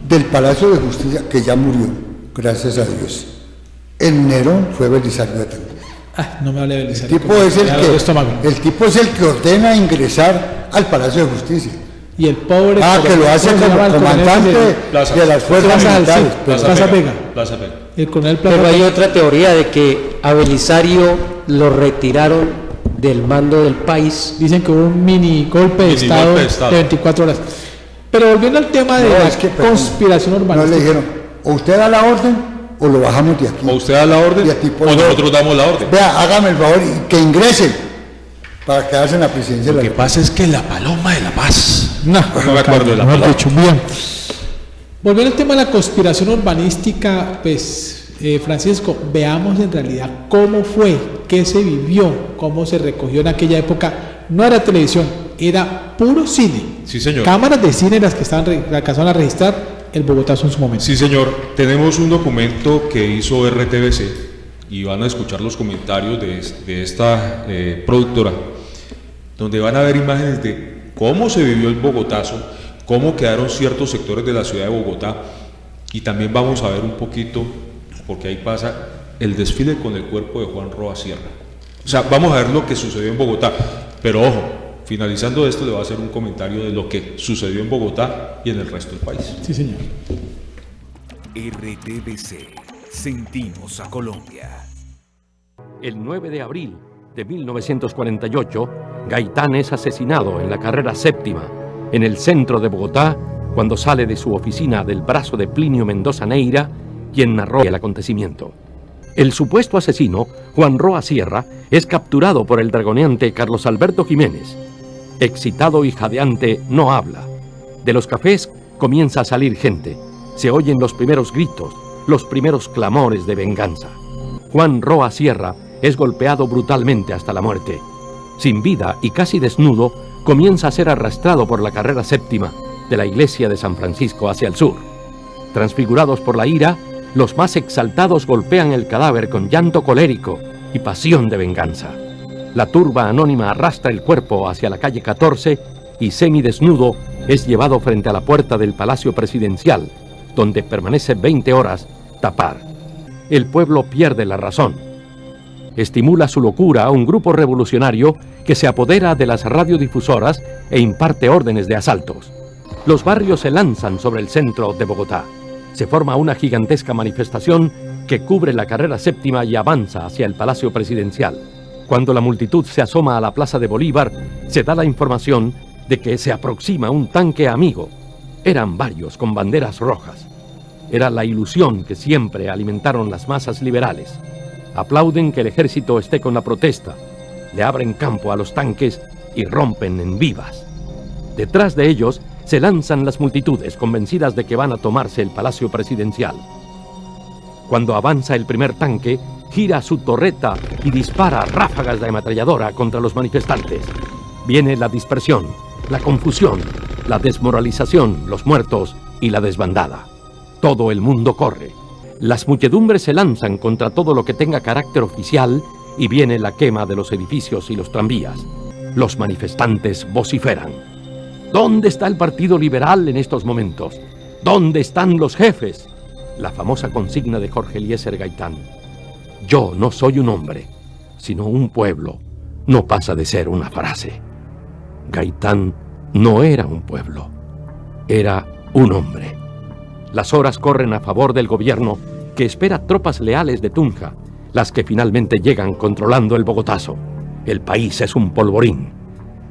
del Palacio de Justicia, que ya murió, gracias a Dios. El Nerón fue Belisario de Atangana. Ah, no me hable de El Belisario. tipo es estómago. el tipo es el que ordena ingresar al Palacio de Justicia. Y el pobre. Que lo hace ¿cómo se como llama el coronel comandante ese? de las fuerzas Plaza del militares. Sur, Plaza Vega. Plaza Vega. El coronel Plaza Pero hay Vega. otra teoría de que a Belisario lo retiraron del mando del país. Dicen que hubo un mini golpe de Estado golpe de Estado. de 24 horas. Pero volviendo al tema de No, la es que, conspiración No urbanística. le dijeron, o usted da la orden o lo bajamos de aquí. O usted da la orden Y a ti, por o favor. nosotros damos la orden. Vea, hágame el favor y que ingrese para quedarse en la presidencia de la pasa es que la paloma de la paz. No, No me acuerdo de la mejor palabra. dicho, bien. Volviendo al tema de la conspiración urbanística, pues, Francisco, veamos en realidad cómo fue, qué se vivió, cómo se recogió en aquella época. No era televisión, era puro cine. Sí, señor. Cámaras de cine las que alcanzaron a registrar el Bogotazo en su momento. Sí, señor. Tenemos un documento que hizo RTBC y van a escuchar los comentarios de esta productora, donde van a ver imágenes de cómo se vivió el Bogotazo, cómo quedaron ciertos sectores de la ciudad de Bogotá, y también vamos a ver un poquito, porque ahí pasa el desfile con el cuerpo de Juan Roa Sierra. O sea, vamos a ver lo que sucedió en Bogotá, pero ojo, finalizando esto le voy a hacer un comentario de lo que sucedió en Bogotá y en el resto del país. Sí, señor. RTBC, sentimos a Colombia. El 9 de abril de 1948, Gaitán es asesinado en la carrera séptima, en el centro de Bogotá, cuando sale de su oficina del brazo de Plinio Mendoza Neira, quien narró el acontecimiento. El supuesto asesino, Juan Roa Sierra, es capturado por el dragoneante Carlos Alberto Jiménez. Excitado y jadeante, no habla. De los cafés comienza a salir gente. Se oyen los primeros gritos, los primeros clamores de venganza. Juan Roa Sierra es golpeado brutalmente hasta la muerte. Sin vida y casi desnudo, comienza a ser arrastrado por la carrera séptima de la iglesia de San Francisco hacia el sur. Transfigurados por la ira, los más exaltados golpean el cadáver con llanto colérico y pasión de venganza. La turba anónima arrastra el cuerpo hacia la calle 14 y semidesnudo es llevado frente a la puerta del Palacio Presidencial, donde permanece 20 horas tapar. El pueblo pierde la razón. Estimula su locura a un grupo revolucionario que se apodera de las radiodifusoras e imparte órdenes de asaltos. Los barrios se lanzan sobre el centro de Bogotá. Se forma una gigantesca manifestación que cubre la carrera séptima y avanza hacia el Palacio Presidencial. Cuando la multitud se asoma a la Plaza de Bolívar, se da la información de que se aproxima un tanque amigo. Eran varios con banderas rojas. Era la ilusión que siempre alimentaron las masas liberales. Aplauden que el ejército esté con la protesta, le abren campo a los tanques y rompen en vivas. Detrás de ellos se lanzan las multitudes convencidas de que van a tomarse el Palacio Presidencial. Cuando avanza el primer tanque, gira su torreta y dispara ráfagas de ametralladora contra los manifestantes. Viene la dispersión, la confusión, la desmoralización, los muertos y la desbandada. Todo el mundo corre. Las muchedumbres se lanzan contra todo lo que tenga carácter oficial y viene la quema de los edificios y los tranvías. Los manifestantes vociferan. ¿Dónde está el Partido Liberal en estos momentos? ¿Dónde están los jefes? La famosa consigna de Jorge Eliezer Gaitán. Yo no soy un hombre, sino un pueblo. No pasa de ser una frase. Gaitán no era un pueblo, era un hombre. Las horas corren a favor del gobierno, que espera tropas leales de Tunja, las que finalmente llegan controlando el Bogotazo. El país es un polvorín.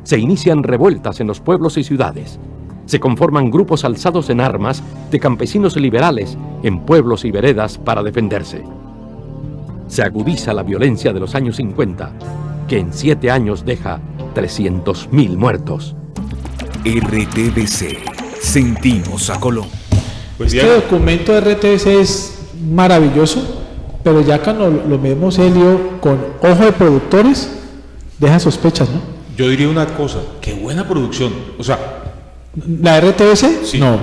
Se inician revueltas en los pueblos y ciudades. Se conforman grupos alzados en armas de campesinos liberales en pueblos y veredas para defenderse. se agudiza la violencia de los años 50, que en 7 años deja 300.000 muertos. RTBC, sentimos a Colombia. Pues este documento de RTBC es maravilloso, pero ya cuando lo vemos, Helio, con ojo de productores, deja sospechas, ¿no? Yo diría una cosa, qué buena producción. O sea, ¿la RTBC? Sí. No,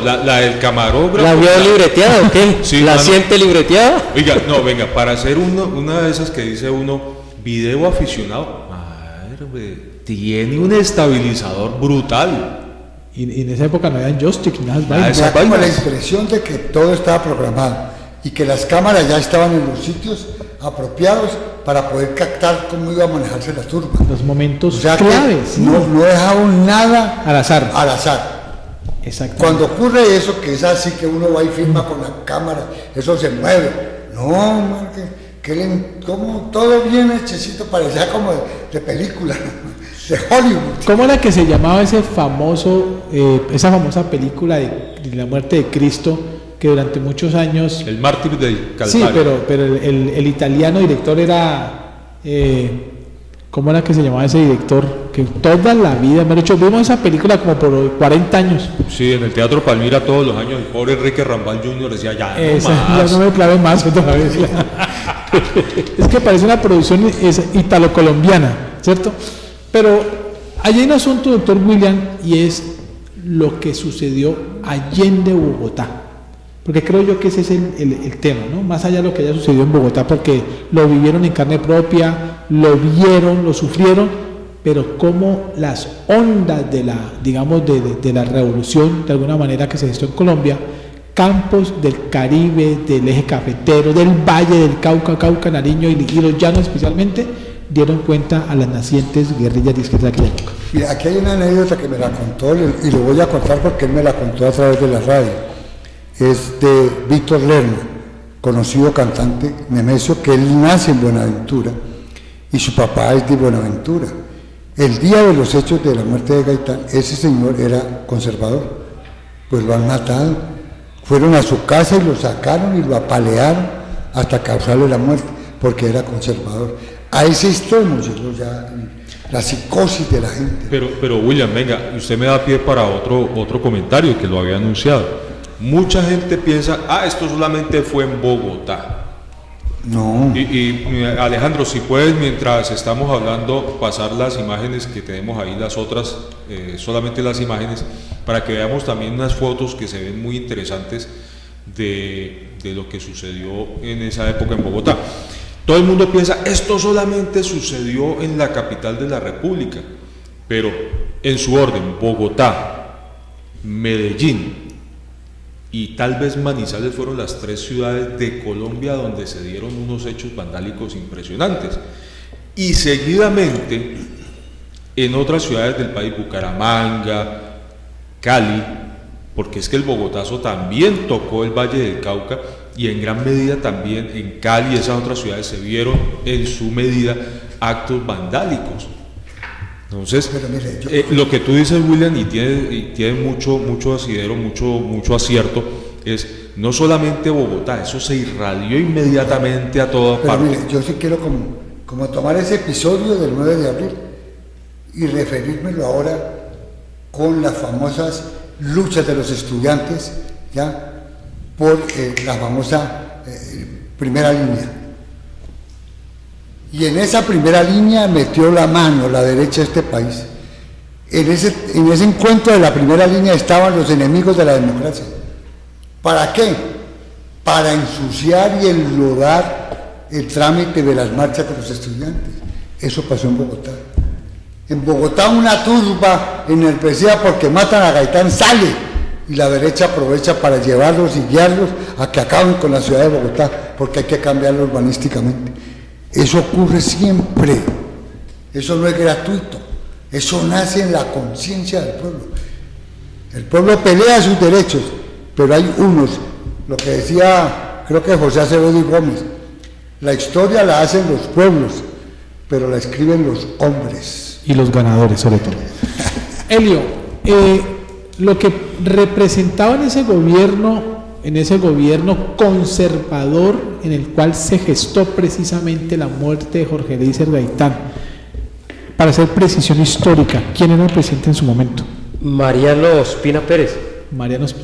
la del camarógrafo. ¿La vio libreteada o qué? Sí, ¿La siente libreteada? Oiga, no, venga, para hacer una de esas que dice uno, video aficionado, madre, tiene un estabilizador brutal. Y en esa época no había joystick, nada. Da como la impresión de que todo estaba programado y que las cámaras ya estaban en los sitios apropiados para poder captar cómo iba a manejarse las turbas. Los momentos claves. No dejaban nada al azar. Exacto. Cuando ocurre eso, que es así que uno va y filma con la cámara, eso se mueve. No, man, como todo bien hechecito, parecía como de película, de Hollywood. ¿Cómo era que se llamaba ese famoso, esa famosa película de la muerte de Cristo, que durante muchos años... El mártir del Calvario. Sí, pero el italiano director era... ¿cómo era que se llamaba ese director? Que toda la vida, me han dicho, vimos esa película como por 40 años. Sí, en el Teatro Palmira todos los años, el pobre Enrique Rambal Jr. decía, ya no me clave más otra vez. Es que parece una producción italo-colombiana, ¿cierto? Pero allí hay un asunto, doctor William, y es lo que sucedió allende Bogotá. Porque creo yo que ese es el tema, ¿no? Más allá de lo que haya sucedido en Bogotá, porque lo vivieron en carne propia, lo vieron, lo sufrieron, pero cómo las ondas de la, digamos, de la revolución, de alguna manera que se gestó en Colombia, campos del Caribe, del eje cafetero, del Valle del Cauca, Cauca, Nariño y los llanos especialmente, dieron cuenta a las nacientes guerrillas de izquierda de aquella época. Mira, aquí hay una anécdota que me la contó, y lo voy a contar porque él me la contó a través de la radio. Es de Víctor Lerner, conocido cantante nemesio, que él nace en Buenaventura y su papá es de Buenaventura. El día de los hechos de la muerte de Gaitán, ese señor era conservador, pues lo han matado. Fueron a su casa y lo sacaron y lo apalearon hasta causarle la muerte, porque era conservador. A ese extremo llegó ya la psicosis de la gente. Pero William, venga, usted me da pie para otro comentario que lo había anunciado. Mucha gente piensa, esto solamente fue en Bogotá. No. Y Alejandro, si puedes, mientras estamos hablando, pasar las imágenes que tenemos ahí, las otras, solamente las imágenes, para que veamos también unas fotos que se ven muy interesantes de lo que sucedió en esa época en Bogotá. Todo el mundo piensa, esto solamente sucedió en la capital de la República, pero en su orden, Bogotá, Medellín y tal vez Manizales fueron las 3 ciudades de Colombia donde se dieron unos hechos vandálicos impresionantes. Y seguidamente en otras ciudades del país, Bucaramanga, Cali, porque es que el Bogotazo también tocó el Valle del Cauca, y en gran medida también en Cali y esas otras ciudades se vieron en su medida actos vandálicos. Entonces, lo que tú dices, William, y tiene mucho asidero, mucho acierto, es no solamente Bogotá, eso se irradió inmediatamente a toda parte. Mire, yo sí quiero como tomar ese episodio del 9 de abril y referírmelo ahora con las famosas luchas de los estudiantes, ya, por la famosa primera línea. Y en esa primera línea metió la mano la derecha de este país. En ese encuentro de la primera línea estaban los enemigos de la democracia. ¿Para qué? Para ensuciar y enlodar el trámite de las marchas de los estudiantes. Eso pasó en Bogotá. En Bogotá una turba enaltecida porque matan a Gaitán sale, y la derecha aprovecha para llevarlos y guiarlos a que acaben con la ciudad de Bogotá, porque hay que cambiarlo urbanísticamente. Eso ocurre siempre, eso no es gratuito, eso nace en la conciencia del pueblo. El pueblo pelea sus derechos, pero hay unos, lo que decía, creo que José Acevedo y Gómez, la historia la hacen los pueblos, pero la escriben los hombres. Y los ganadores, sobre todo. Helio, lo que representaba en ese gobierno en ese gobierno conservador en el cual se gestó precisamente la muerte de Jorge Eliezer Gaitán. Para hacer precisión histórica, ¿quién era el presidente en su momento? Mariano Ospina Pérez.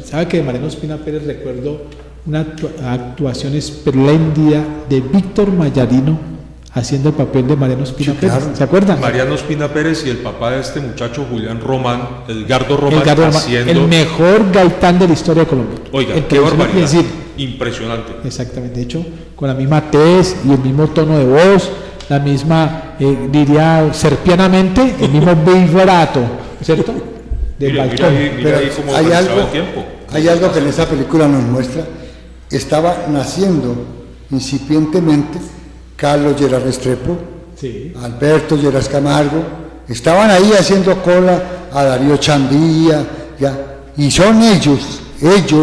¿Sabe que de Mariano Ospina Pérez recuerdo una actuación espléndida de Víctor Mayarino haciendo el papel de Mariano Ospina Pérez? Claro. ¿Se acuerdan? Mariano Ospina Pérez y el papá de este muchacho Julián Román, Edgardo Román, haciendo el mejor Gaitán de la historia de Colombia. Oiga, en qué barbaridad. decir, impresionante. Exactamente, de hecho, con la misma tez y el mismo tono de voz, la misma, diría serpianamente, el mismo vibrato, ¿cierto? Del balcón. Pero ahí cómo hay pasaba algo, el tiempo. hay algo que en esa película nos muestra. Estaba naciendo incipientemente Carlos Lleras Restrepo, sí, Alberto Lleras Camargo, estaban ahí haciendo cola a Darío Chandía, ya, y son ellos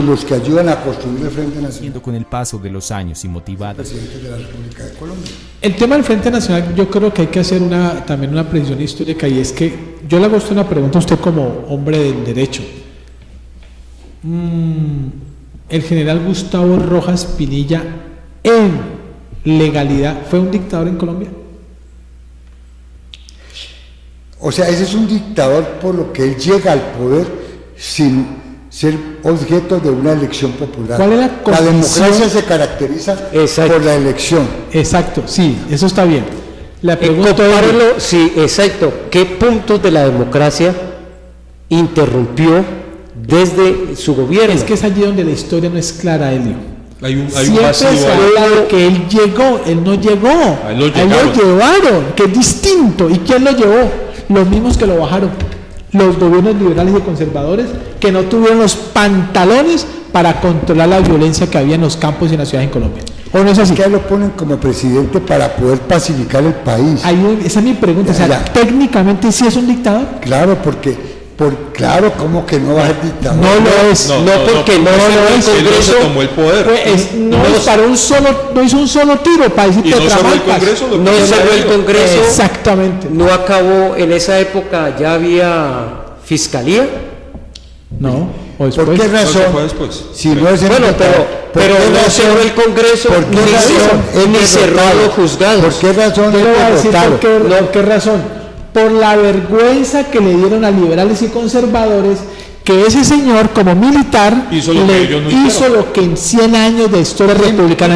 los que ayudan a construir el Frente Nacional. Con el paso de los años y motivados. Presidente de la República de Colombia. El tema del Frente Nacional, yo creo que hay que hacer también una precisión histórica, y es que yo le hago a usted una pregunta a usted como hombre del derecho. El general Gustavo Rojas Pinilla, en legalidad, ¿fue un dictador en Colombia? O sea, ese es un dictador por lo que él llega al poder sin ser objeto de una elección popular. ¿Cuál es la condición? democracia se caracteriza por la elección. Exacto, sí, eso está bien. La pregunta compárelo, sí, exacto. ¿Qué puntos de la democracia interrumpió desde su gobierno? Es que es allí donde la historia no es clara, Helio. Hay un Siempre vacío se habla de que él llegó, él no llegó, a él lo llevaron, que es distinto. ¿Y quién lo llevó? Los mismos que lo bajaron, los gobiernos liberales y conservadores, que no tuvieron los pantalones para controlar la violencia que había en los campos y en las ciudades en Colombia. ¿O no es así? Es que lo ponen como presidente para poder pacificar el país. Esa es mi pregunta. Ya, o sea, técnicamente sí es un dictador. Claro, claro, ¿cómo que no va a ser dictador? No lo es. Porque no lo es. Él no se tomó el poder. No hizo un solo tiro para decir y no cerró el Congreso. No cerró el Congreso. Exactamente. No acabó, en esa época ya había fiscalía. No. ¿Por qué razón? Si no es bueno, pero no cerró el Congreso, ni cerró los juzgados. ¿Por qué razón? Yo le voy a decir por qué razón. Por la vergüenza que le dieron a liberales y conservadores, que ese señor como militar hizo lo que en 100 años de historia republicana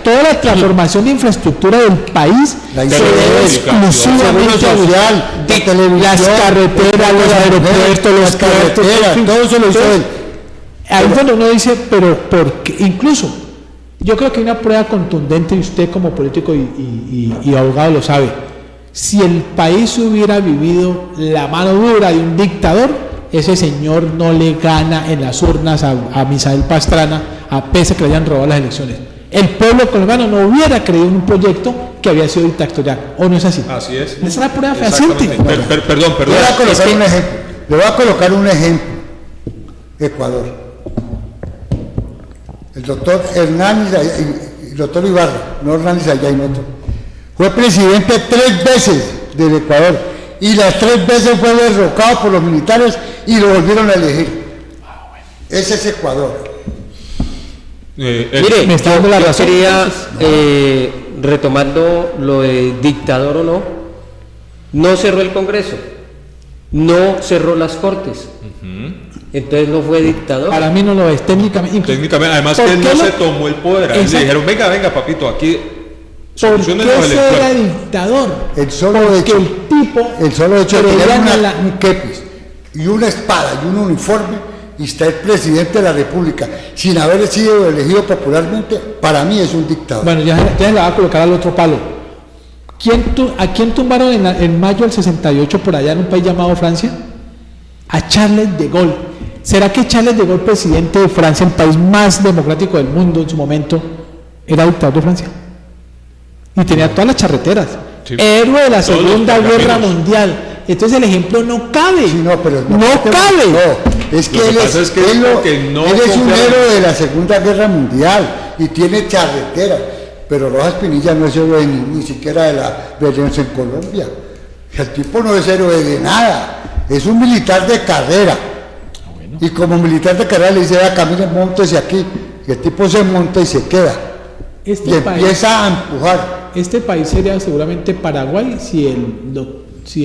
toda la transformación de infraestructura del país se debe exclusivamente social, las carreteras, los aeropuertos, los carreteras, todo eso lo hizo él. Ahí es donde uno dice, pero ¿por qué? Incluso yo creo que hay una prueba contundente, y usted como político y abogado lo sabe. Si el país hubiera vivido la mano dura de un dictador, ese señor no le gana en las urnas a Misael Pastrana, a pesar que le hayan robado las elecciones. El pueblo colombiano no hubiera creído en un proyecto que había sido dictatorial, ¿o no es así? Así es. Esa es la prueba fehaciente. Perdón. Le voy a colocar un ejemplo. Ecuador. El doctor Hernández, el doctor Ibarra, no Hernández Ayaymoto, fue presidente 3 veces del Ecuador y las 3 veces fue derrocado por los militares y lo volvieron a elegir. Ese es Ecuador. Mire, me está dando la razón. Quería, retomando lo de dictador o no cerró el Congreso, no cerró las Cortes. Entonces no fue dictador. Para mí no lo es, técnicamente. Además que él no se tomó el poder. A él le dijeron, venga, papito, aquí solucionen los electores. Era dictador. El solo hecho de tener un kepis y una espada y un uniforme y está el presidente de la República sin haber sido elegido popularmente, para mí es un dictador. Bueno, ya le va a colocar al otro palo. ¿A quién tumbaron en mayo del 68 por allá en un país llamado Francia? A Charles de Gaulle. ¿Será que Charles de Gaulle, presidente de Francia, el país más democrático del mundo en su momento, era dictador de Francia? Y tenía todas las charreteras. Sí. Héroe de la Segunda Guerra Mundial. Entonces el ejemplo no cabe. Sí, no cabe. No, es que él es un héroe de la Segunda Guerra Mundial y tiene charreteras. Pero Rojas Pinilla no es héroe ni siquiera de la violencia en Colombia. El tipo no es héroe de nada. Es un militar de carrera. Y como militar de carrera le dice, camine, móntese aquí. Y el tipo se monta y se queda. Empieza a empujar. Este país sería seguramente Paraguay si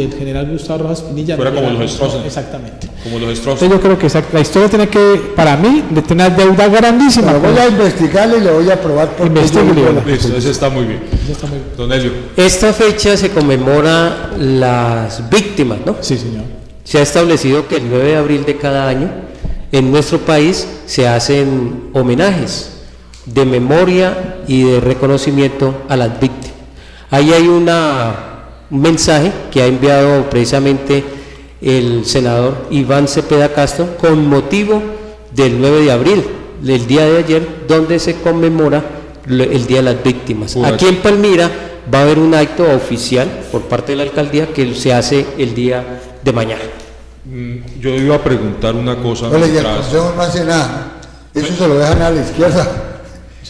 el general Gustavo Rojas Pinilla fuera como los Stroessner. Exactamente. Como los Stroessner. Yo creo que la historia tiene que, para mí, de tener una deuda grandísima. Lo voy a investigarle y le voy a probar por Listo, ese está muy bien. Don Elio. Esta fecha se conmemora las víctimas, ¿no? Sí, señor. Se ha establecido que el 9 de abril de cada año en nuestro país se hacen homenajes de memoria y de reconocimiento a las víctimas. Ahí hay un mensaje que ha enviado precisamente el senador Iván Cepeda Castro con motivo del 9 de abril, del día de ayer, donde se conmemora el Día de las Víctimas. Aquí en Palmira va a haber un acto oficial por parte de la alcaldía que se hace el día de mañana. Yo iba a preguntar una cosa. Oye, y el Consejo no hace nada, eso se lo dejan a la izquierda.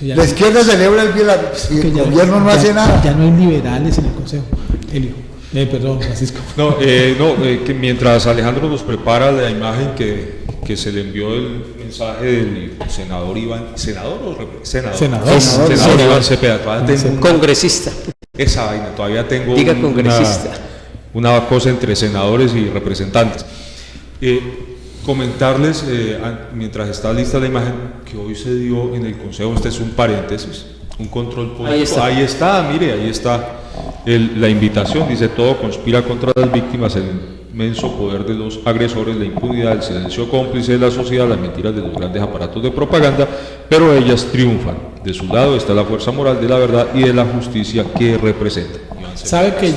La izquierda celebra el día y el gobierno no hace nada. Ya no hay liberales en el Consejo. Elio. Perdón, Francisco. Que mientras Alejandro nos prepara la imagen que se le envió el mensaje del senador Iván, senador Iván Cepeda, congresista. Esa vaina, todavía tengo congresista. Una cosa entre senadores y representantes. Comentarles, mientras está lista la imagen, que hoy se dio en el Consejo, este es un paréntesis, un control político. Ahí está, mire, ahí está la invitación, dice: todo conspira contra las víctimas, el inmenso poder de los agresores, la impunidad, el silencio cómplice de la sociedad, las mentiras de los grandes aparatos de propaganda, pero ellas triunfan. De su lado está la fuerza moral de la verdad y de la justicia que representa. Sabe que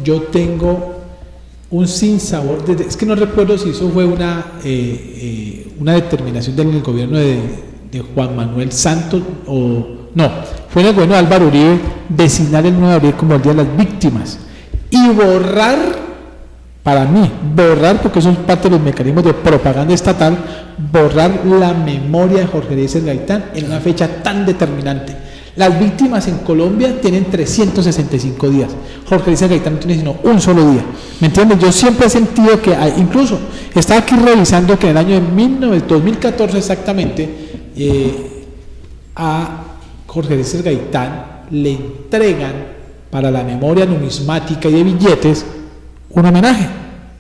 yo tengo un sinsabor, es que no recuerdo si eso fue una determinación del gobierno de Juan Manuel Santos o no, fue en el gobierno de Álvaro Uribe designar el 9 de abril como el Día de las Víctimas y borrar, para mí, porque eso es parte de los mecanismos de propaganda estatal, borrar la memoria de Jorge Eliezer Gaitán en una fecha tan determinante. Las víctimas en Colombia tienen 365 días. Jorge Eliezer Gaitán no tiene sino un solo día. ¿Me entiendes? Yo siempre he sentido que incluso estaba aquí revisando que en el año de 2014 exactamente, a Jorge Eliezer Gaitán le entregan para la memoria numismática y de billetes un homenaje,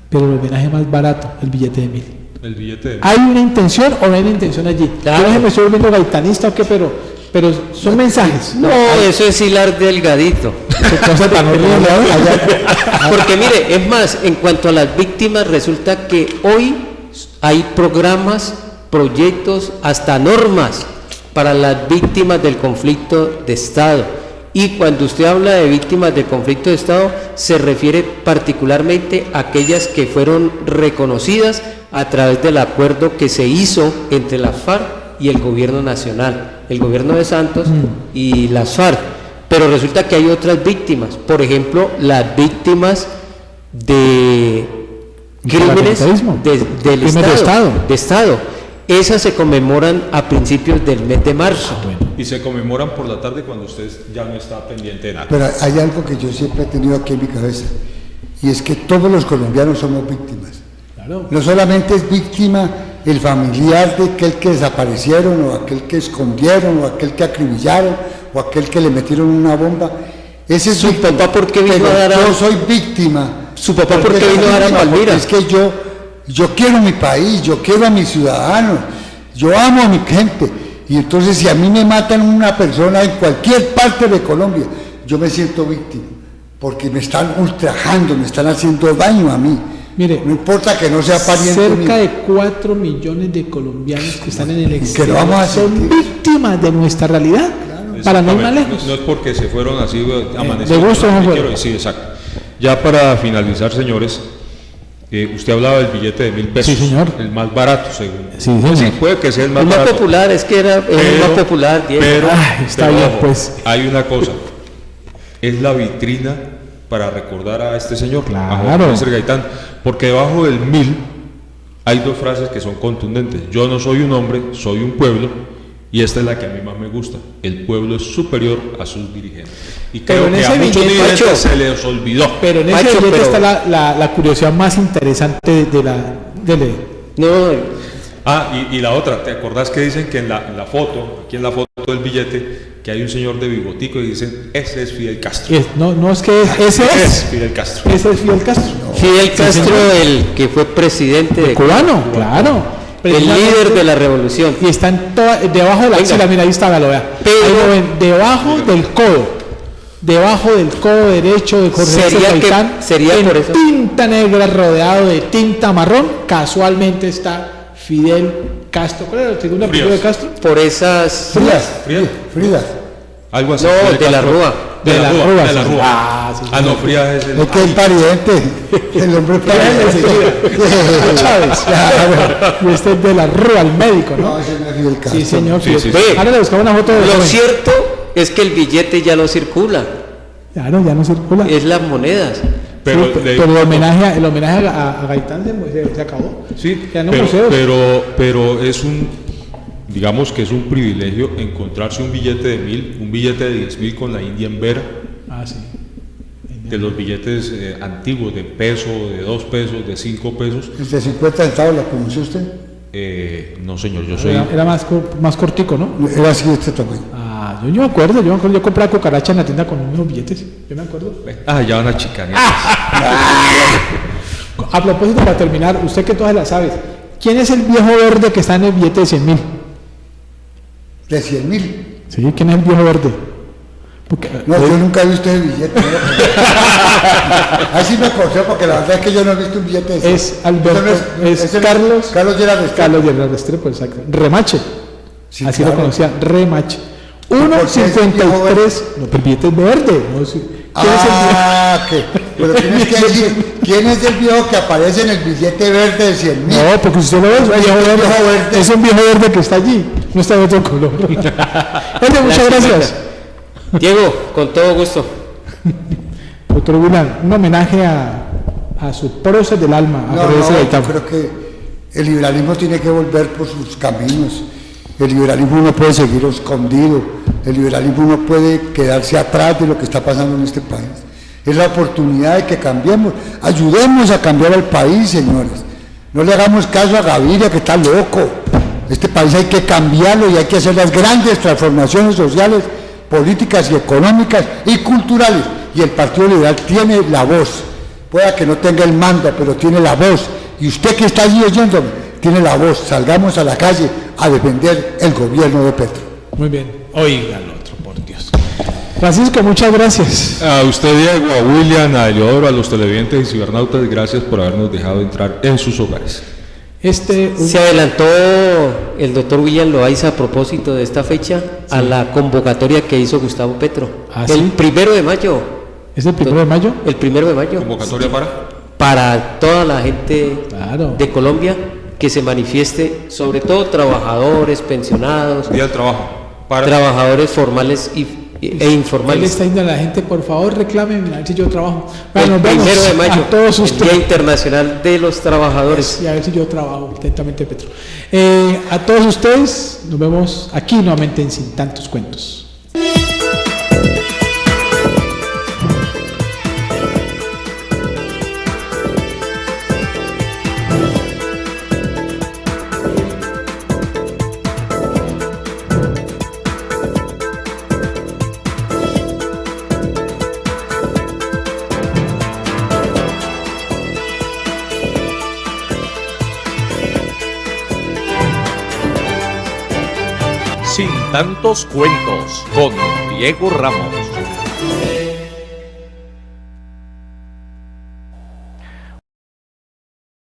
pero el homenaje más barato, el billete de 1000. El billete de 1000. ¿Hay una intención o no hay una intención allí? Claro. Yo no sé si me estoy volviendo gaitanista o qué, pero son mensajes. No, eso es hilar delgadito. Porque mire, es más, en cuanto a las víctimas, resulta que hoy hay programas, proyectos, hasta normas para las víctimas del conflicto de Estado. Y cuando usted habla de víctimas del conflicto de Estado, se refiere particularmente a aquellas que fueron reconocidas a través del acuerdo que se hizo entre la FARC y el gobierno nacional, el gobierno de Santos y las FARC. Pero resulta que hay otras víctimas, por ejemplo, las víctimas de crímenes del Estado. Esas se conmemoran a principios del mes de marzo. Y se conmemoran por la tarde cuando usted ya no está pendiente de nada. Pero hay algo que yo siempre he tenido aquí en mi cabeza, y es que todos los colombianos somos víctimas. Claro. No solamente es víctima el familiar de aquel que desaparecieron, o aquel que escondieron, o aquel que acribillaron, o aquel que le metieron una bomba. Ese es su papá, ¿por qué vino a dar a... Yo soy víctima. Su papá, ¿por qué vino a dar a Palmira? Es que yo quiero mi país, yo quiero a mis ciudadanos, yo amo a mi gente, y entonces si a mí me matan una persona en cualquier parte de Colombia, yo me siento víctima, porque me están ultrajando, me están haciendo daño a mí. Mire, no importa que no sea pariente cerca mío. de 4 millones de colombianos que están en el exterior son víctimas de nuestra realidad, claro, para no ir más lejos. No es porque se fueron así amanecidos. De gusto no fueron. Sí, exacto. Ya para finalizar, señores, usted hablaba del billete de 1000 pesos, sí, señor. El más barato, según. Sí, señor. Sí, puede que sea el más el barato. Más popular, es que era el más popular. Pero está bien, ojo, pues. Hay una cosa, es la vitrina para recordar a este señor, claro, a Jorge Eliezer Gaitán, porque debajo del 1000 hay 2 frases que son contundentes: yo no soy un hombre, soy un pueblo, y esta es la que a mí más me gusta: el pueblo es superior a sus dirigentes. Y creo que a muchos dirigentes se les olvidó. Pero en ese billete está la curiosidad más interesante No. Y la otra, ¿te acordás que dicen que en la foto, aquí en la foto del billete, que hay un señor de bigotico y dicen, ese es Fidel Castro? No es que ese es Fidel Castro. Ese es Fidel Castro. Fidel Castro, el que fue presidente de cubano, claro. El líder de la revolución. Y están debajo de la axila, mira, ahí está, lo vea. Debajo del codo. Debajo del codo derecho de Jorge Gaitán, en por eso, tinta negra rodeado de tinta marrón, casualmente está Fidel Castro. ¿Cuál era el segundo apellido de Castro? Por esas... Frías. Algo así. No, de la Rúa. De la Rúa. Sí, no, Frías es el... Es que el pariente, el hombre pariente. Chávez. Y este es de la Rúa, el médico, ¿no? No, ese no es Fidel Castro. Sí, señor. Sí. Ahora le buscamos una foto de Lo cierto es que el billete ya no circula. Claro, ya no circula. Es las monedas. Pero el homenaje a Gaitán se acabó. Sí, ya no pero es digamos que es un privilegio encontrarse un billete de 1.000, un billete de 10.000 con la india en vera. Sí. De los billetes antiguos de peso, de 2 pesos, de 5 pesos. ¿El de 50 centavos la conoció usted? No, señor, yo soy... Era más cortico, ¿no? Era así este tamaño. Yo me acuerdo, yo compraba cucaracha en la tienda con unos billetes, yo me acuerdo. Ya van a chicanear. A propósito, para terminar, usted que todas las sabe, ¿quién es el viejo verde que está en el billete de 100.000? ¿De 100.000? Sí, ¿quién es el viejo verde? Yo nunca he visto ese billete. Así me acordé, porque la verdad es que yo no he visto un billete de 100. Es Alberto, es Carlos Gerard Restrepo, exacto. Remache, sí, así claro. Lo conocía, Remache. 1.53, no, pero el billete es verde. ¿No? Pero tienes que decir, ¿quién es el viejo que aparece en el billete verde de 100.000? No, porque usted lo ve, es un viejo verde que está allí, no está de otro color. Muchas gracias. Diego, con todo gusto. Doctor William, un homenaje a su prócer del alma. Yo creo que el liberalismo tiene que volver por sus caminos. El liberalismo no puede seguir escondido, el liberalismo no puede quedarse atrás de lo que está pasando en este país. Es la oportunidad de que cambiemos, ayudemos a cambiar al país, señores. No le hagamos caso a Gaviria, que está loco. Este país hay que cambiarlo y hay que hacer las grandes transformaciones sociales, políticas y económicas y culturales. Y el Partido Liberal tiene la voz. Pueda que no tenga el mando, pero tiene la voz. Y usted que está allí oyéndome, tiene la voz. Salgamos a la calle a defender el gobierno de Petro. Muy bien, oiga el otro, por Dios. Francisco, muchas gracias. A usted, Diego, a William, a Eleodoro, a los televidentes y cibernautas, gracias por habernos dejado entrar en sus hogares. Se adelantó el doctor William Loaiza a propósito de esta fecha a la convocatoria que hizo Gustavo Petro. El 1 de mayo. ¿Es el 1 de mayo? El 1 de mayo. ¿Convocatoria para toda la gente de Colombia que se manifieste, sobre todo trabajadores, pensionados, Día del Trabajo, trabajadores formales e informales. Él está diciendo a la gente, por favor, reclamen, a ver si yo trabajo. Bueno, el 1 de mayo, el Día Internacional de los Trabajadores. Y a ver si yo trabajo, atentamente, Petro. A todos ustedes, nos vemos aquí nuevamente en Sin Tantos Cuentos. Sin Tantos Cuentos con Diego Ramos.